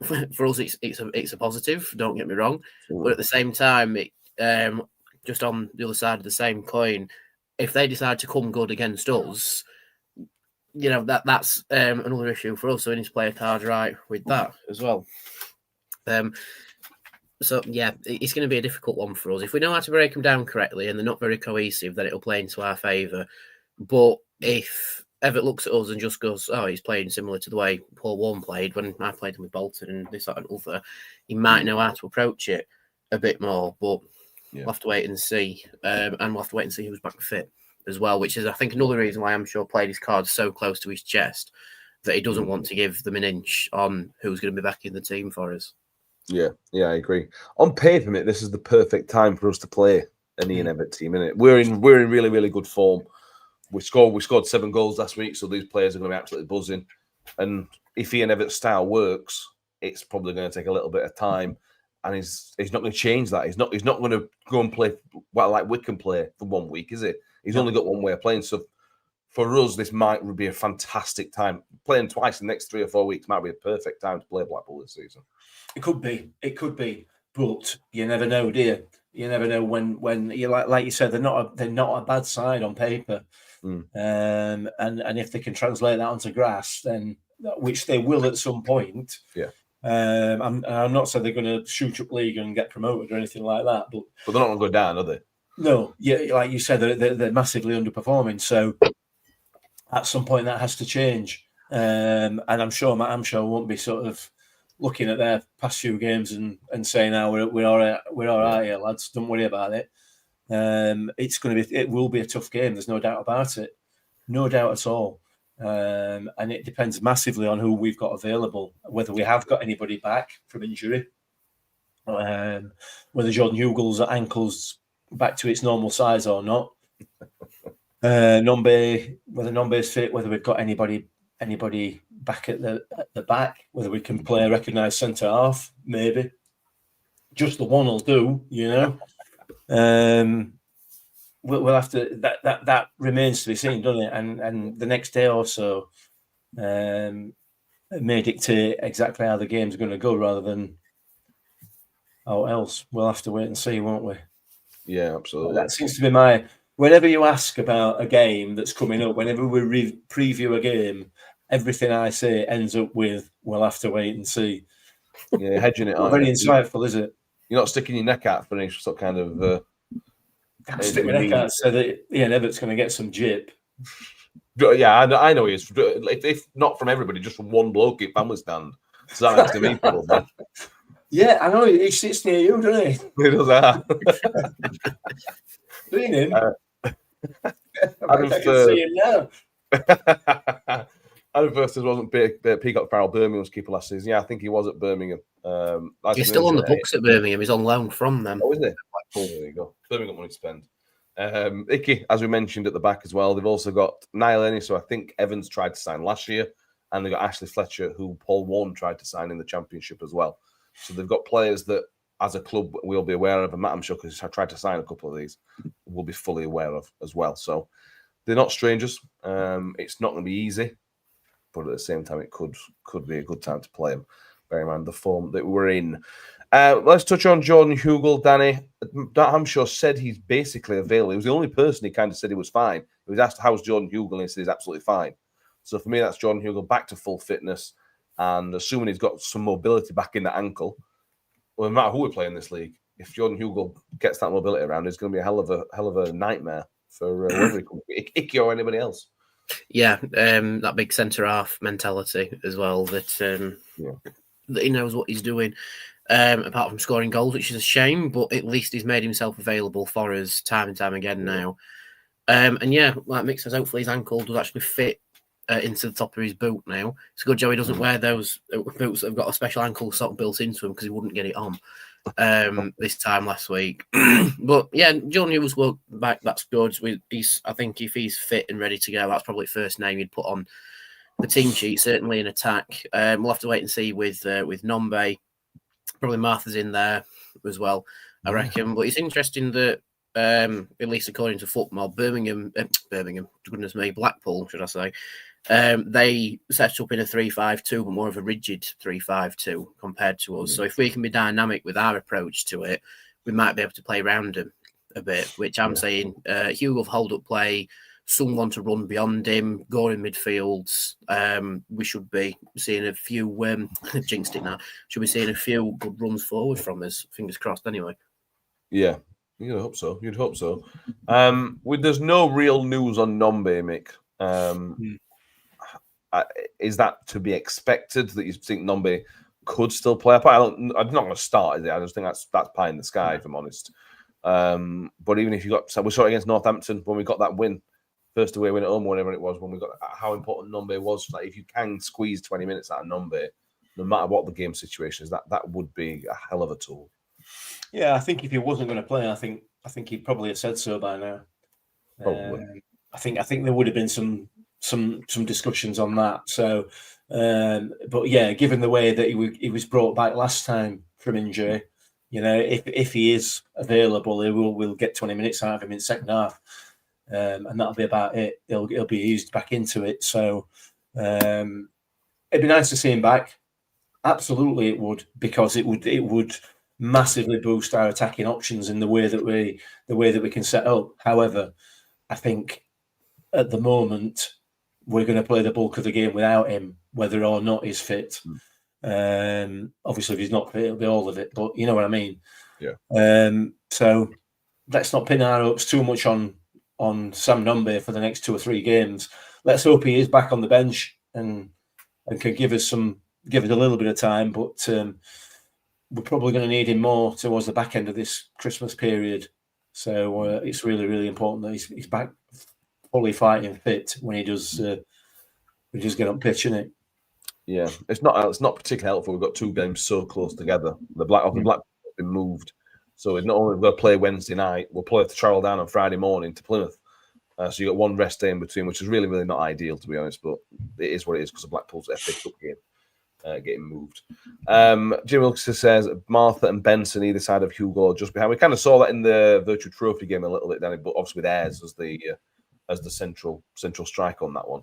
for us, it's a positive. Don't get me wrong, but at the same time, just on the other side of the same coin, if they decide to come good against us, that's another issue for us. So we need to play a card right with that as well. So yeah, it's going to be a difficult one for us. If we know how to break them down correctly and they're not very cohesive, then it'll play into our favour. But if Evatt looks at us and just goes, "Oh, he's playing similar to the way Paul Warren played when I played him with Bolton and this, that, and other," he might know how to approach it a bit more. But we'll have to wait and see, and we'll have to wait and see who's back fit as well, which is, I think, another reason why I'm sure played his cards so close to his chest that he doesn't want to give them an inch on who's going to be back in the team for us. Yeah, I agree. On paper, mate, this is the perfect time for us to play an Ian Evatt team, isn't it? We're in really, really good form. We scored 7 goals last week, so these players are going to be absolutely buzzing. And if Ian Evatt's style works, it's probably going to take a little bit of time. And he's not going to change that. He's not going to go and play like Wickham play for 1 week, is it? He's only got one way of playing. So for us, this might be a fantastic time. Playing twice in the next 3 or 4 weeks might be a perfect time to play Blackpool this season. It could be. but you never know, do you? You never know when you like you said, they're not a bad side on paper. And if they can translate that onto grass, then which they will at some point. Yeah. I'm not saying they're going to shoot up league and get promoted or anything like that, but they're not going to go down, are they? No, yeah, like you said, they're massively underperforming. So at some point that has to change, and I'm sure Matt Amshaw won't be sort of looking at their past few games and saying, "Now we're all right here, lads. Don't worry about it." It will be a tough game. There's no doubt about it. No doubt at all. And it depends massively on who we've got available, whether we have got anybody back from injury, whether Jordan Hugel's ankles back to its normal size or not. Whether Nombe's fit, whether we've got anybody back at the back, whether we can play a recognised centre half, maybe. Just the one will do, you know. We'll have to. That remains to be seen, doesn't it? And the next day or so may dictate exactly how the game's going to go, rather than how else. We'll have to wait and see, won't we? Yeah, absolutely. That seems to be my. Whenever you ask about a game that's coming up, whenever we preview a game, everything I say ends up with, "We'll have to wait and see." Yeah, hedging it. Not very insightful, is it? You're not sticking your neck out for any sort of kind of. Stick my neck out so that Ian Everett's going to get some jip. Yeah, I know he is. If not from everybody, just from one bloke at family stand. So that next to me, probably. Yeah, I know. He sits near you, doesn't he? He does that. Seen him. I can see him now. Adam First wasn't Peacock Farrell, Birmingham's keeper last season. Yeah, I think he was at Birmingham. He's still on the books at Birmingham. He's on loan from them. Oh, isn't he? Blackpool, there you go. Birmingham money to spend. Icky, as we mentioned at the back as well, they've also got Niall Ennis, who I think Evans tried to sign last year, and they've got Ashley Fletcher, who Paul Warne tried to sign in the Championship as well. So they've got players that, as a club, we'll be aware of, and Matt Amshaw, because I tried to sign a couple of these, we'll be fully aware of as well. So they're not strangers. It's not going to be easy, but at the same time, it could be a good time to play them. Bear in mind the form that we're in. Let's touch on Jordan Hugill, Danny. Amshaw said he's basically available. He was the only person he kind of said he was fine. He was asked, how's Jordan Hugill? And he said he's absolutely fine. So for me, that's Jordan Hugill back to full fitness. And assuming he's got some mobility back in the ankle, well, no matter who we play in this league, if Jordan Hugill gets that mobility around, it's going to be a hell of a nightmare for whether he comes, Icky or anybody else. Yeah, that big centre half mentality as well. That he knows what he's doing. Apart from scoring goals, which is a shame, but at least he's made himself available for us time and time again now. And yeah, like Mick says, hopefully his ankle does actually fit into the top of his boot now. It's a good job he doesn't wear those boots that have got a special ankle sock built into them, because he wouldn't get it on this time last week. But yeah, John Hughes will back. That's good. I think if he's fit and ready to go, that's probably the first name you'd put on the team sheet, certainly in attack. We'll have to wait and see with Nombe. Probably Martha's in there as well, I reckon. But it's interesting that, at least according to football, Birmingham, goodness me, Blackpool, should I say, they set up in a 3-5-2, but more of a rigid 3-5-2 compared to us. So if we can be dynamic with our approach to it, we might be able to play around them a bit, which I'm saying Hugh will hold up play, someone to run beyond him, go in midfields. We should be seeing a few, jinxed it now, should be seeing a few good runs forward from us, fingers crossed anyway. Yeah, you'd hope so. There's no real news on Nombe, Mick. Is that to be expected, that you think Nombe could still play? I'm not going to start, is it? I just think that's pie in the sky, if I'm honest. But even if we saw it against Northampton when we got that win, first away win at home, whenever it was, when we got how important Nombe was. Like, if you can squeeze 20 minutes out of Nombe, no matter what the game situation is, that would be a hell of a tool. Yeah, I think if he wasn't going to play, I think he'd probably have said so by now. Probably. I think there would have been some discussions on that. So, but yeah, given the way that he was brought back last time from injury, you know, if he is available, we'll get 20 minutes out of him in second half. And that'll be about it. He'll be eased back into it. So it'd be nice to see him back. Absolutely, it would, because it would massively boost our attacking options in the way that we can set up. However, I think at the moment we're going to play the bulk of the game without him, whether or not he's fit. Obviously, if he's not fit, it'll be all of it. But you know what I mean. Yeah. So let's not pin our hopes too much on Sam Nombe for the next 2 or 3 games. Let's hope he is back on the bench and can give us a little bit of time. But we're probably going to need him more towards the back end of this Christmas period. So it's really, really important that he's back fully fighting fit when he does get on pitch, isn't it? Yeah, it's not particularly helpful. We've got 2 games so close together. The Blackpool has been moved, so it's not only we'll play Wednesday night, we'll play to travel down on Friday morning to Plymouth. So you got 1 rest day in between, which is really, really not ideal, to be honest. But it is what it is because of Blackpool's FA Cup game getting moved. Jim Wilkes says Martha and Benson either side of Hugo just behind. We kind of saw that in the Virtual Trophy game a little bit, Danny, but obviously with Ayres as the central striker on that one.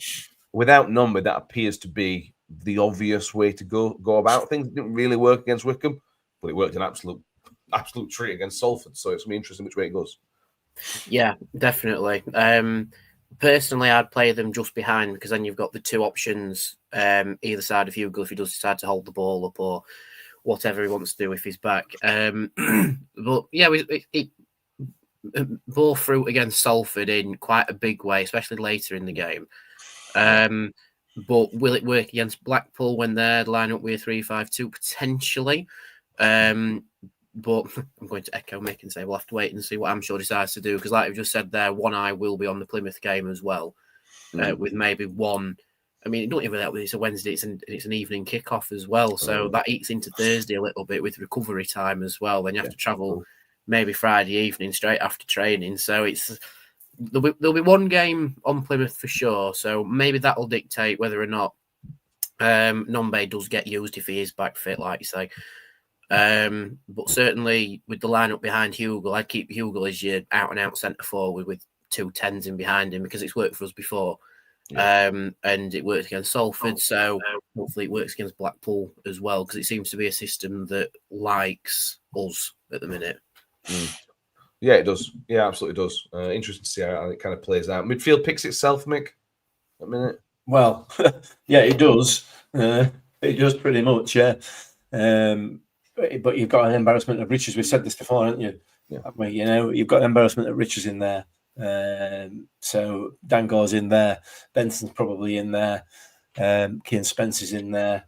Without Number, that appears to be the obvious way to go about things. It didn't really work against Wickham, but it worked an absolute treat against Salford. So it's going to be interesting which way it goes. Yeah, definitely. Personally, I'd play them just behind because then you've got the 2 options either side of Hugo if he does decide to hold the ball up or whatever he wants to do if he's back. But yeah, it bore fruit against Salford in quite a big way, especially later in the game. But will it work against Blackpool when they're line up with 3-5-2 potentially? But I'm going to echo Mick and say we'll have to wait and see what Amshaw decides to do because, like we've just said there, one eye will be on the Plymouth game as well, with maybe one. I mean, don't even that it's a Wednesday; it's an evening kickoff as well, so that eats into Thursday a little bit with recovery time as well. Then you have to travel maybe Friday evening straight after training, so there'll be 1 game on Plymouth for sure. So maybe that'll dictate whether or not Nombe does get used if he is back fit, like you say. But certainly with the lineup behind Hugo, I'd keep Hugo as your out-and-out centre forward with 2 10s in behind him because it's worked for us before. And it worked against Salford, so hopefully it works against Blackpool as well because it seems to be a system that likes us at the minute. Yeah, it does. Yeah, absolutely does. Interesting to see how it kind of plays out. Midfield picks itself, Mick, a minute. Well, yeah, it does. It does pretty much, yeah. But you've got an embarrassment of riches. We've said this before, haven't you? Yeah. I mean, you've got an embarrassment of riches in there. So Dangore's in there. Benson's probably in there. Kean Spence is in there.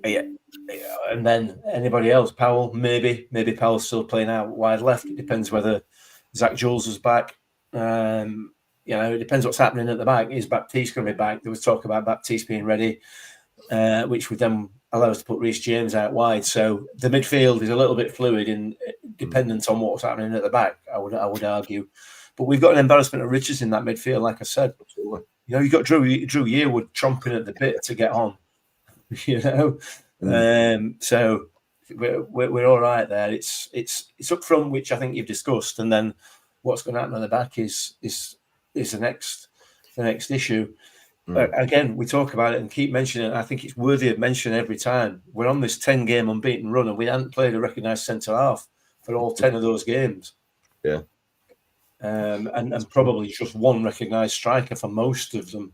Yeah. And then anybody else? Powell, maybe Powell's still playing out wide left. It depends whether Zach Jules is back. It depends what's happening at the back. Is Baptiste going to be back? There was talk about Baptiste being ready, which would then allow us to put Reece James out wide. So the midfield is a little bit fluid and dependent on what's happening at the back. I would argue, but we've got an embarrassment of riches in that midfield. Like I said, Absolutely. You've got Drew Yearwood chomping at the bit to get on. So we're all right there. It's up front, which I think you've discussed, and then what's going to happen on the back is the next issue. Again, we talk about it and keep mentioning it. I think it's worthy of mention every time. We're on this 10-game unbeaten run, and we hadn't played a recognised centre half for all 10 of those games. Yeah, and probably just 1 recognised striker for most of them.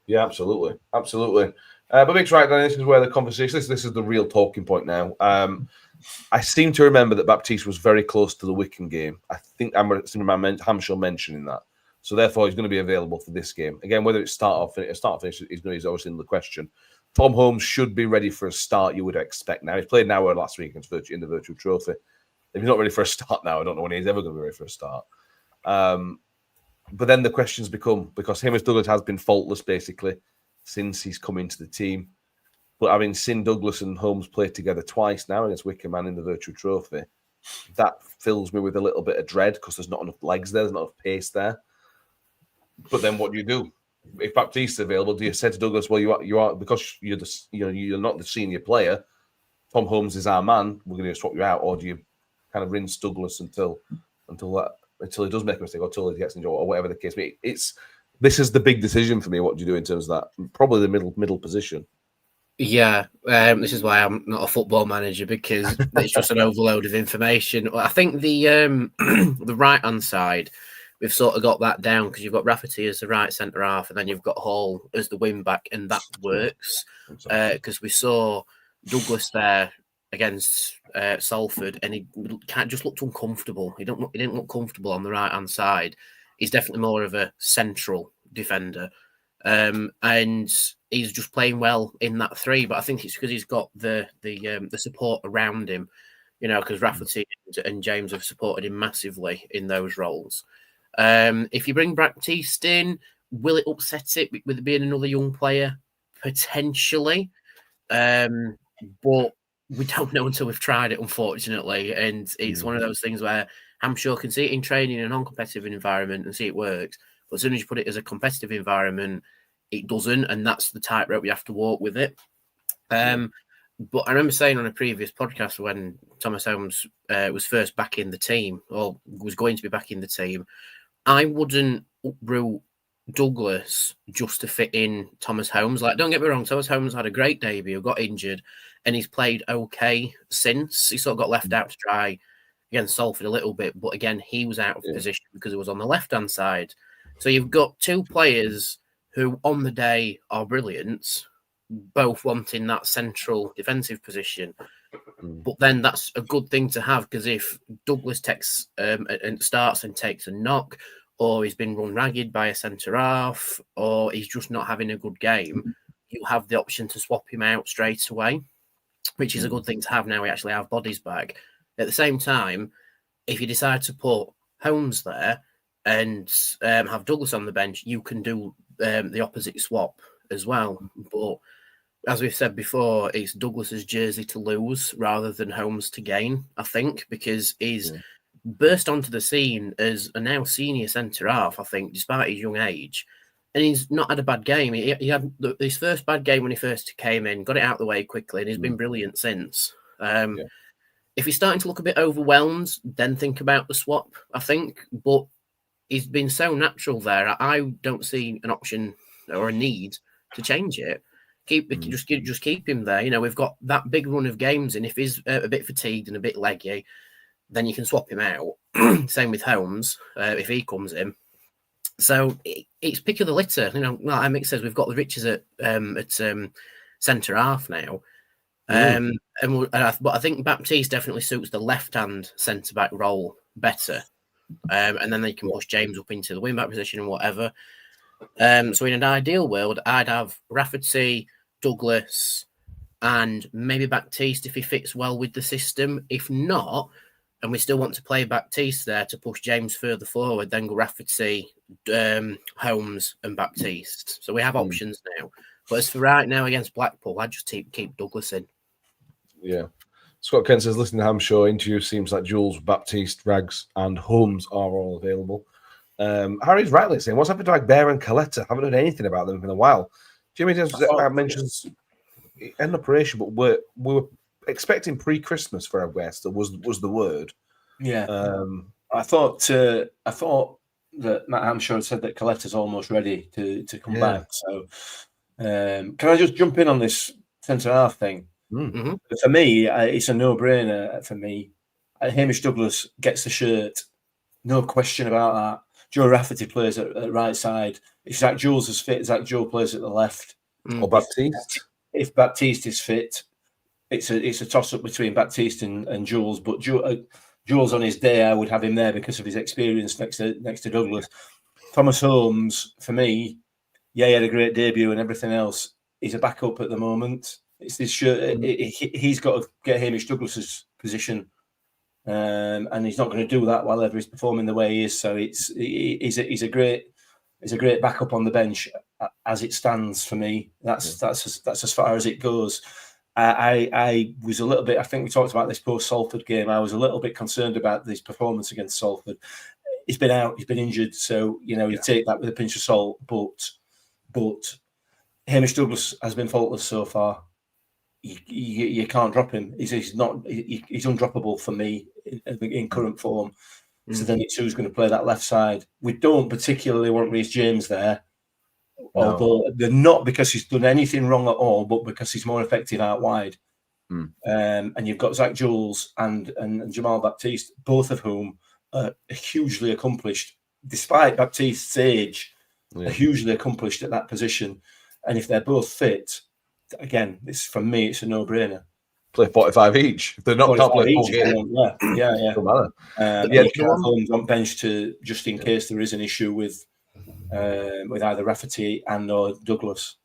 Yeah, absolutely. But Mick's right, Danny. This is where the conversation. This is the real talking point now. I seem to remember that Baptiste was very close to the Wickham game. I think I remember Hampshire mentioning that. So therefore, he's going to be available for this game. Again, whether it's start or finish is obviously in the question. Tom Holmes should be ready for a start, you would expect now. He's played now or last week in the Virtual Trophy. If he's not ready for a start now, I don't know when he's ever going to be ready for a start. But then the questions become, because Douglas has been faultless, basically, since he's come into the team. But having seen Douglas and Holmes play together twice now against Wickham and in the Virtual Trophy, that fills me with a little bit of dread because there's not enough legs there, there's not enough pace there. But then what do you do? If Baptiste's available, do you say to Douglas, well, you are because you're not the senior player, Tom Holmes is our man, we're going to swap you out, or do you kind of rinse Douglas until he does make a mistake or until he gets injured or whatever the case may be? This is the big decision for me. What do you do in terms of that? Probably the middle position. Yeah, this is why I'm not a football manager, because it's just an overload of information. I think the the right hand side, we've sort of got that down because you've got Rafferty as the right centre half, and then you've got Hall as the wing back, and that works because we saw Douglas there against Salford, and he just looked uncomfortable. He didn't look comfortable on the right hand side. He's definitely more of a central defender. And he's just playing well in that three, but I think it's because he's got the support around him, because Rafferty and James have supported him massively in those roles. If you bring Baptiste in, will it upset it with it being another young player? Potentially, but we don't know until we've tried it, unfortunately. And it's one of those things where I'm sure can see it in training in a non-competitive environment and see it works. But as soon as you put it as a competitive environment, it doesn't, and that's the tightrope you have to walk with it. But I remember saying on a previous podcast when Thomas Holmes was first back in the team, or was going to be back in the team, I wouldn't uproot Douglas just to fit in Thomas Holmes. Like, don't get me wrong, Thomas Holmes had a great debut, got injured, and he's played okay since. He sort of got left out to dry against Salford a little bit, but again, he was out of position because he was on the left-hand side. So you've got two players who on the day are brilliant, both wanting that central defensive position. But then that's a good thing to have, because if Douglas takes and starts and takes a knock, or he's been run ragged by a centre half, or he's just not having a good game, you have the option to swap him out straight away, which is a good thing to have now we actually have bodies back. At the same time, if you decide to put Holmes there and have Douglas on the bench, you can do the opposite swap as well. But as we've said before, it's Douglas's jersey to lose rather than Holmes to gain, I think, because he's burst onto the scene as a now senior centre half, I think, despite his young age. And he's not had a bad game. He had his first bad game when he first came in, got it out of the way quickly, and he's been brilliant since. If he's starting to look a bit overwhelmed, then think about the swap, I think. But he's been so natural there. I don't see an option or a need to change it. Just keep him there. We've got that big run of games, and if he's a bit fatigued and a bit leggy, then you can swap him out. Same with Holmes if he comes in. So it's pick of the litter. Like Mick says, we've got the riches at centre half now. But I think Baptiste definitely suits the left-hand centre-back role better. And then they can push James up into the wing-back position and whatever. So in an ideal world, I'd have Rafferty, Douglas, and maybe Baptiste if he fits well with the system. If not, and we still want to play Baptiste there to push James further forward, then go Rafferty, Holmes, and Baptiste. So we have options now. But as for right now against Blackpool, I'd just keep Douglas in. Yeah. Scott Kent says, listen to Ham Show interview, seems like Jules, Baptiste, Rags, and Holmes are all available. Harry's rightly saying, what's happened to like Bear and Coletta? Haven't heard anything about them in a while. Jimmy mentions an operation, but we were expecting pre-Christmas for our West. Was the word? Yeah. I thought that Matt Hampshire said that Coletta's almost ready to come back. So can I just jump in on this centre half thing? Mm-hmm. For me, it's a no-brainer. For me, Hamish Douglas gets the shirt, no question about that. Joe Rafferty plays at right side. If Zach Jules is fit, Zach Joe plays at the left. Or Baptiste. If Baptiste is fit, it's a toss-up between Baptiste and Jules. But Jules on his day, I would have him there because of his experience next to Douglas. Thomas Holmes, for me, he had a great debut and everything else. He's a backup at the moment. It's this shirt. He's got to get Hamish Douglas's position, and he's not going to do that while ever he's performing the way he is. So he's a great backup on the bench as it stands for me. That's as far as it goes. I was a little bit. I think we talked about this post Salford game. I was a little bit concerned about his performance against Salford. He's been out. He's been injured. So you take that with a pinch of salt. But Hamish Douglas has been faultless so far. You can't drop him. He's undroppable for me in current form. So then it's who's going to play that left side. We don't particularly want Reece James there. Although they're not because he's done anything wrong at all, but because he's more effective out wide. And you've got Zach Jules and Jamal Baptiste, both of whom are hugely accomplished, despite Baptiste's age, are hugely accomplished at that position. And if they're both fit, again, for me, it's a no-brainer. Play 45 each. If they're not, can't play full game. Yeah. Doesn't matter. You can't have Holmes on bench just in case there is an issue with either Rafferty and or Douglas.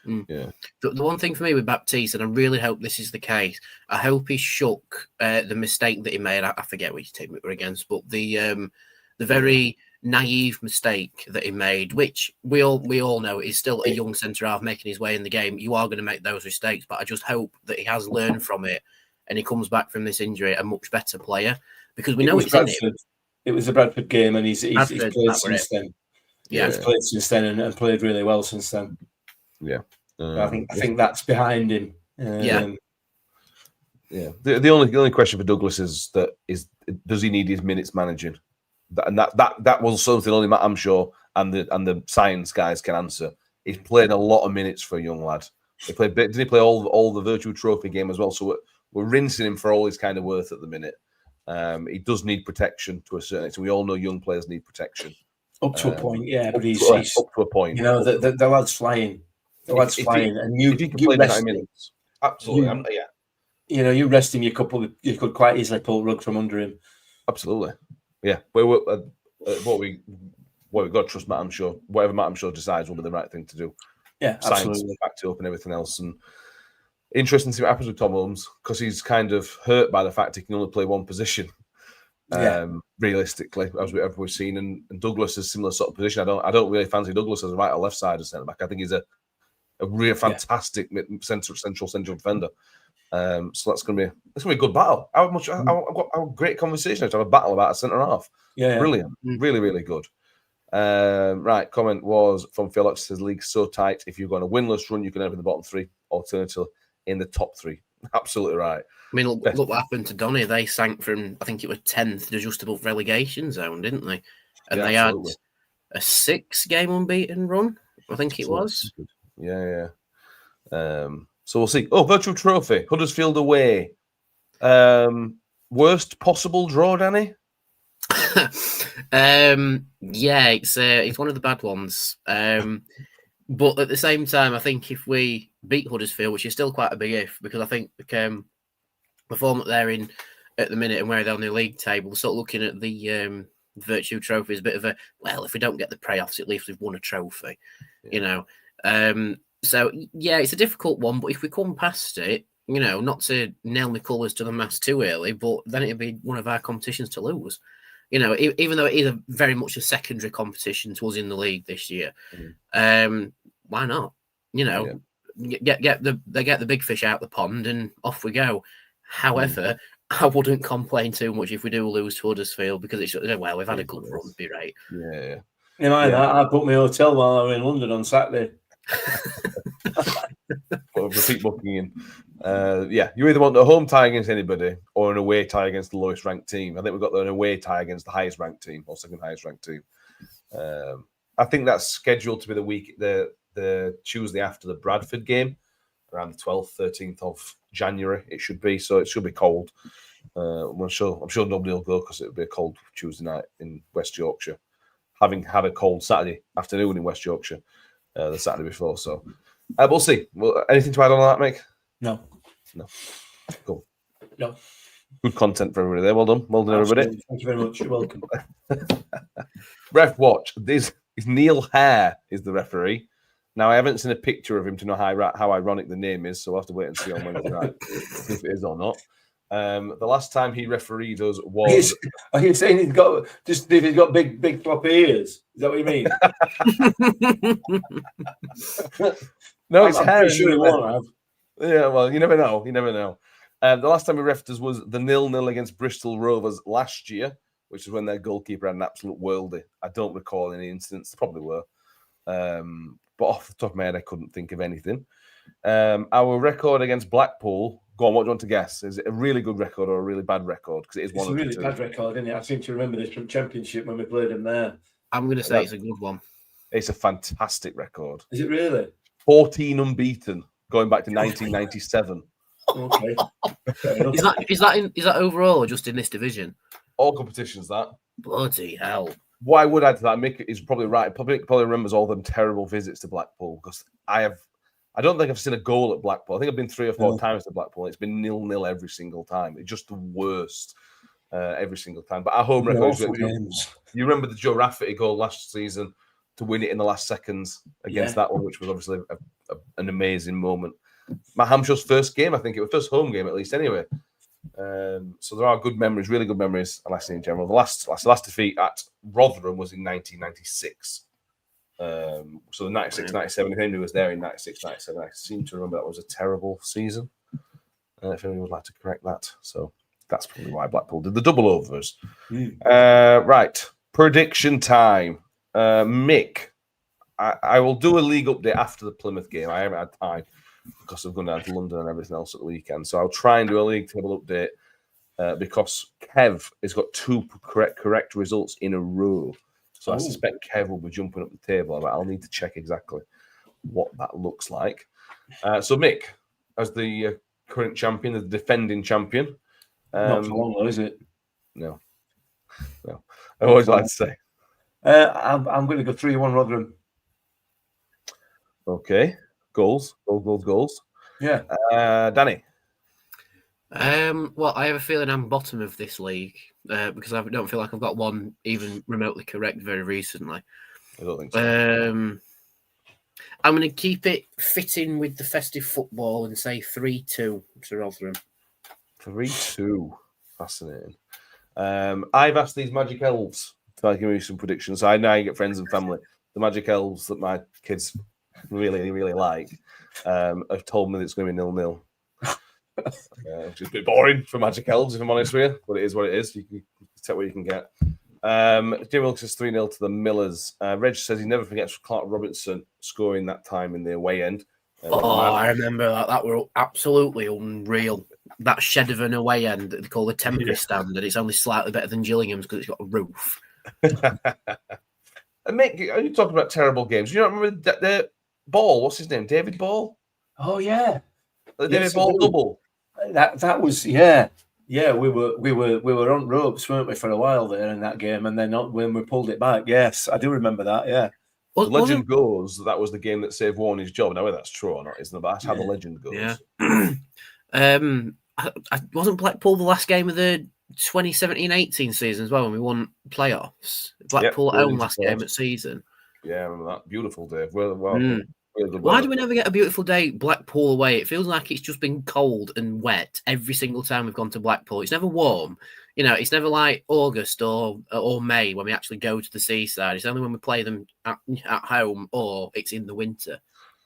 Yeah. The one thing for me with Baptiste, and I really hope this is the case, I hope he shook the mistake that he made. I forget which team we were against, but the very naive mistake that he made, which we all know is still a young centre half making his way in the game. You are going to make those mistakes, but I just hope that he has learned from it and he comes back from this injury a much better player, because we know it's in him. It was a Bradford game, and he's played since then. Yeah, he's played since then and played really well since then. Yeah, I think that's behind him. The only question for Douglas is does he need his minutes managing? That was something only Matt Amshaw and the science guys can answer. He's played a lot of minutes for a young lad. Did he play all the virtual trophy game as well? So we're rinsing him for all his kind of worth at the minute. He does need protection to a certain extent. We all know young players need protection. Up to a point, yeah, but he's up to a point. You know, the lad's flying. The lad's flying, and you rest him. Absolutely, yeah. You know, you rest him, you could quite easily pull the rug from under him. Absolutely, yeah. What we got to trust Matt Amshaw. Whatever Matt Amshaw decides will be the right thing to do. Yeah, science absolutely. backed up and everything else. And interesting to see what happens with Tom Holmes, because he's kind of hurt by the fact he can only play one position. Realistically, as we've seen, and Douglas is a similar sort of position. I don't really fancy Douglas as a right or left side of centre back. I think he's a real fantastic central defender. So that's gonna be a good battle. How great conversation to have a battle about a centre half. Yeah, brilliant, really, really good. Right, comment was from Felix, says league's so tight. If you're going a winless run, you can end up in the bottom three, alternatively in the top three. Absolutely right. I mean, look what happened to Donny. They sank from, I think it was 10th to just above relegation zone, didn't they? And they had a 6-game unbeaten run, I think it was. Yeah. So we'll see. Oh, virtual trophy, Huddersfield away. Worst possible draw, Danny? It's one of the bad ones. But at the same time, I think if we beat Huddersfield, which is still quite a big if, because I think the form that they're in at the minute and where they're on the league table, sort of looking at the virtue trophy is a bit of a, well, if we don't get the playoffs, at least we've won a trophy, you know. So yeah, it's a difficult one, but if we come past it, you know, not to nail my colours to the mast too early, but then it'd be one of our competitions to lose. You know, even though it is very much a secondary competition to us in the league this year, why not? You know, get the big fish out the pond and off we go. However, I wouldn't complain too much if we do lose to Huddersfield, because it's, well, we've had a good run, be right. Yeah. You know, I booked my hotel while I was in London on Saturday. Repeat booking in. You either want a home tie against anybody or an away tie against the lowest ranked team. I think we've got an away tie against the highest ranked team or second highest ranked team. I think that's scheduled to be the Tuesday after the Bradford game, around the 12th, 13th of January. It should be, so it should be cold. I'm sure nobody will go because it will be a cold Tuesday night in West Yorkshire, having had a cold Saturday afternoon in West Yorkshire the Saturday before. So we'll see. Anything to add on that, Mick? No. Cool. No. Good content for everybody there. Well done, everybody. Thank you very much. You're welcome. Ref watch. This is Neil Hare is the referee. Now I haven't seen a picture of him to know how ironic the name is, so we'll have to wait and see on Wednesday night if it is or not. The last time he refereed us was. Are you saying he's got big floppy ears? Is that what you mean? No, it's Hare. I'm sure he won't have. Yeah, well, you never know. The last time we refed us was the 0-0 against Bristol Rovers last year, which is when their goalkeeper had an absolute worldie. I don't recall any incidents. There probably were. But off the top of my head, I couldn't think of anything. Our record against Blackpool, go on, what do you want to guess? Is it a really good record or a really bad record? Because it is one of the two. It's a really bad record, isn't it? I seem to remember this from Championship when we played them there. I'm going to say it's a good one. It's a fantastic record. Is it really? 14 unbeaten, going back to 1997. Okay. Fair enough. Is that overall or just in this division? All competitions, that. Bloody hell! What I would add to that, Mick is probably right. Probably remembers all them terrible visits to Blackpool, because I don't think I've seen a goal at Blackpool. I think I've been 3 or 4 times to Blackpool. It's been 0-0 every single time. It's just the worst every single time. But our home record is games. You remember the Joe Rafferty goal last season to win it in the last seconds against that one, which was obviously an amazing moment. Matt Hamshaw's first game, I think it was first home game at least anyway. So there are good memories, really good memories, I in general. The last defeat at Rotherham was in 1996. So the 96, 97, if anyone was there in 96, 97, I seem to remember that was a terrible season. If anyone would like to correct that. So that's probably why Blackpool did the double overs. Right, prediction time. Mick, I will do a league update after the Plymouth game. I haven't had time because I've gone down to London and everything else at the weekend. So I'll try and do a league table update because Kev has got 2 correct results in a row. So I suspect Kev will be jumping up the table, but I'll need to check exactly what that looks like. So Mick, as the current champion, the defending champion. Not for long though, is it? No. I always like to say. I'm going to go 3-1 Rotherham. Okay. Goals. Yeah. Danny. Well, I have a feeling I'm bottom of this league because I don't feel like I've got one even remotely correct very recently. I don't think so. I'm going to keep it fitting with the festive football and say 3-2 to Rotherham. 3-2. Fascinating. I've asked these magic elves to give me some predictions. I know I get friends and family. The magic elves that my kids really, really like have told me that it's going to be 0-0. Which is a bit boring for magic elves, if I'm honest with you, but it is what it is. You can take what you can get. Jim Wilkes says 3-0 to the Millers. Reg says he never forgets Clark Robinson scoring that time in the away end. I remember that. That were absolutely unreal. That shed of an away end that they call the temporary stand, and it's only slightly better than Gillingham's because it's got a roof. And Mick, are you talking about terrible games? You don't remember the Ball? What's his name? David Ball? Oh yeah, the David Ball double. That was yeah. We were on ropes, weren't we, for a while there in that game, and then when we pulled it back, yes, I do remember that. Yeah. The legend goes that was the game that saved Warney's job. Now whether that's true or not isn't, but that's how the legend goes. Yeah. Wasn't Blackpool the last game of the 2017-18 season as well when we won playoffs? Blackpool at home last game of season. Yeah, I remember that. Beautiful day. Well, why do we never get a beautiful day Blackpool away? It feels like it's just been cold and wet every single time we've gone to Blackpool. It's never warm. You know, it's never like August or May when we actually go to the seaside. It's only when we play them at home or it's in the winter.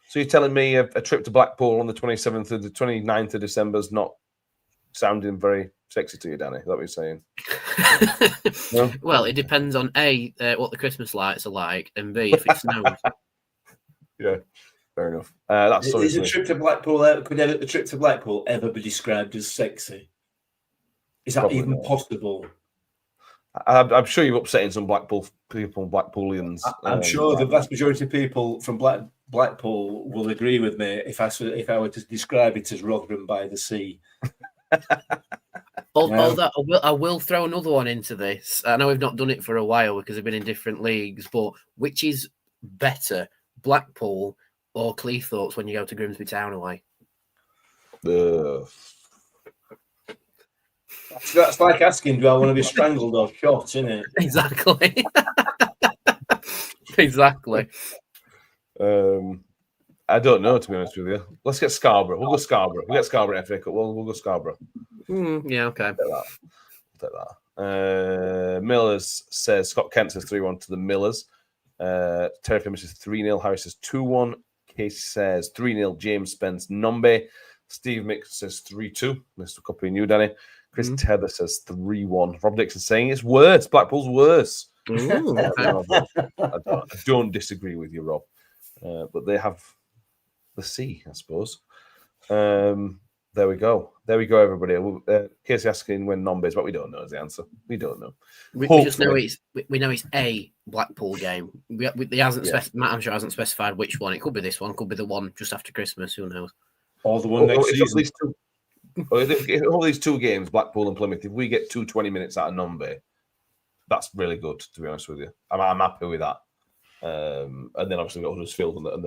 So you're telling me a trip to Blackpool on the 27th or the 29th of December is not sounding very sexy to you, Danny? Is that what you're saying? No? Well, it depends on A, what the Christmas lights are like, and B, if it snows. Yeah, fair enough. That's Is a trip to Blackpool could a trip to Blackpool ever be described as sexy? Is that Probably even not. possible? I'm sure you're upsetting some Blackpool people, Blackpoolians. I'm sure the vast majority of people from Blackpool will agree with me if I were to describe it as Rotherham by the sea. Although I will throw another one into this. I know we've not done it for a while because we've been in different leagues, but which is better, Blackpool or Cleethorpes when you go to Grimsby Town away? That's like asking, do I want to be strangled or shot, isn't it? Exactly. Exactly. I don't know, to be honest with you. Let's get Scarborough. We'll go Scarborough. We'll get Scarborough FA Cup. We'll go Scarborough. Yeah, okay. We'll take that. Millers says, Scott Kent says 3-1 to the Millers. Terry Fimmer says 3-0. Harry says 2-1. Case says 3-0. James Spence Nombe. Steve Mick says 3-2. Mr. Copy and you, Danny. Chris Tether says 3-1. Rob Dixon saying it's worse. Blackpool's worse. I don't disagree with you, Rob. But they have the sea, I suppose. Then There we go. There we go, everybody. Casey asking when non-base, but we don't know is the answer. We don't know. We just know we know it's a Blackpool game. Matt I'm sure hasn't specified which one. It could be this one, could be the one just after Christmas. Who knows? Or the one next season. All these two games, Blackpool and Plymouth, if we get 20 minutes out of non-bay, that's really good, to be honest with you. I'm happy with that. And then obviously we've got Huddersfield and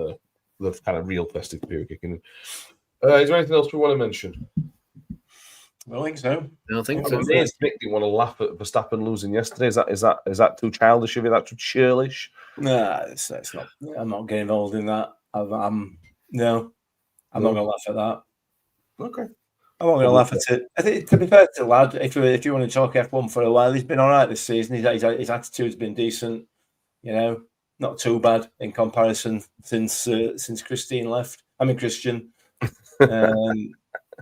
the kind of real festive period kicking in. Is there anything else we want to mention? I don't think so. I don't think so. Nick didn't want to laugh at Verstappen losing yesterday. Is that too childish of you? That too churlish? Nah, it's not. I'm not getting involved in that. I'm not going to laugh at that. Okay. I'm not going to laugh at it. I think, to be fair to the lad, if you want to talk F1 for a while, he's been all right this season. His attitude's been decent. You know, not too bad in comparison since Christian left.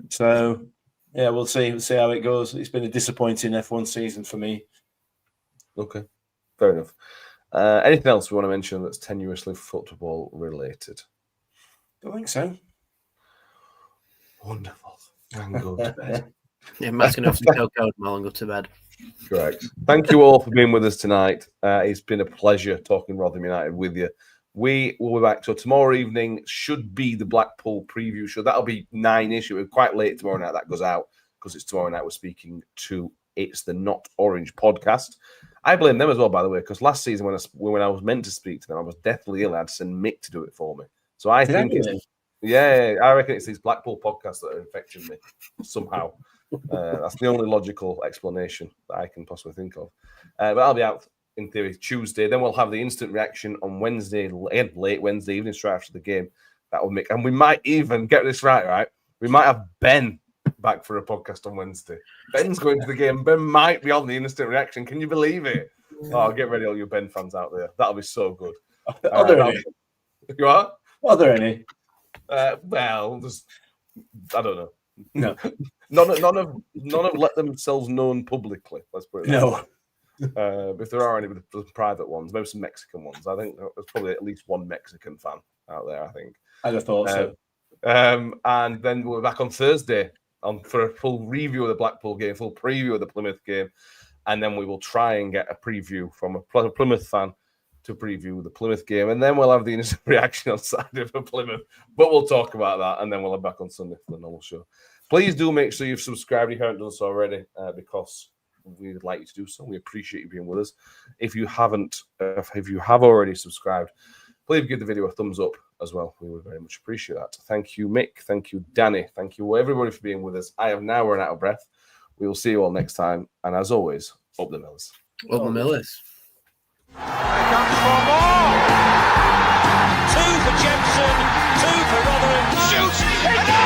So yeah, we'll see how it goes. It's been a disappointing F1 season for me. Okay, fair enough. Anything else we want to mention that's tenuously football related? Don't think so. Wonderful. And go to bed. Yeah, Matt's going to have some cocoa tomorrow and go to bed. Correct. Thank you all for being with us tonight. It's been a pleasure talking Rotherham United with you. We will be back. So tomorrow evening should be the Blackpool preview show. That'll be 9-ish. It'll be quite late tomorrow night. That goes out because it's tomorrow night. We're speaking to It's the Not Orange podcast. I blame them as well, by the way, because last season when I was meant to speak to them, I was deathly ill. I had to send Mick to do it for me. So I think I reckon it's these Blackpool podcasts that are infecting me somehow. That's the only logical explanation that I can possibly think of. But I'll be out in theory Tuesday. Then we'll have the instant reaction on Wednesday, late Wednesday evening, straight after the game. That will make, and we might even get this right. We might have Ben back for a podcast on Wednesday. Ben's going to the game. Ben might be on the instant reaction. Can you believe it? Oh, get ready, all you Ben fans out there. That'll be so good. Are there any? You are? Are there any? Well, I don't know. No. None have let themselves known publicly. Let's put it that way. If there are any private ones, maybe some Mexican ones. I think there's probably at least one Mexican fan out there, I think. I'd have thought so. And then we're back on Thursday for a full review of the Blackpool game, full preview of the Plymouth game. And then we will try and get a preview from a Plymouth fan to preview the Plymouth game. And then we'll have the instant reaction on Saturday for Plymouth. But we'll talk about that. And then we'll have back on Sunday for the normal show. Please do make sure you've subscribed if you haven't done so already, because we'd like you to do so. We appreciate you being with us. If you have already subscribed, please give the video a thumbs up as well. We would very much appreciate that. Thank you, Mick. Thank you, Danny. Thank you, everybody, for being with us. I have now run out of breath. We will see you all next time. And as always, up the Millers. Up the Millers. Here comes for more. 2 for Jensen, 2 for Rotherham. Shoots!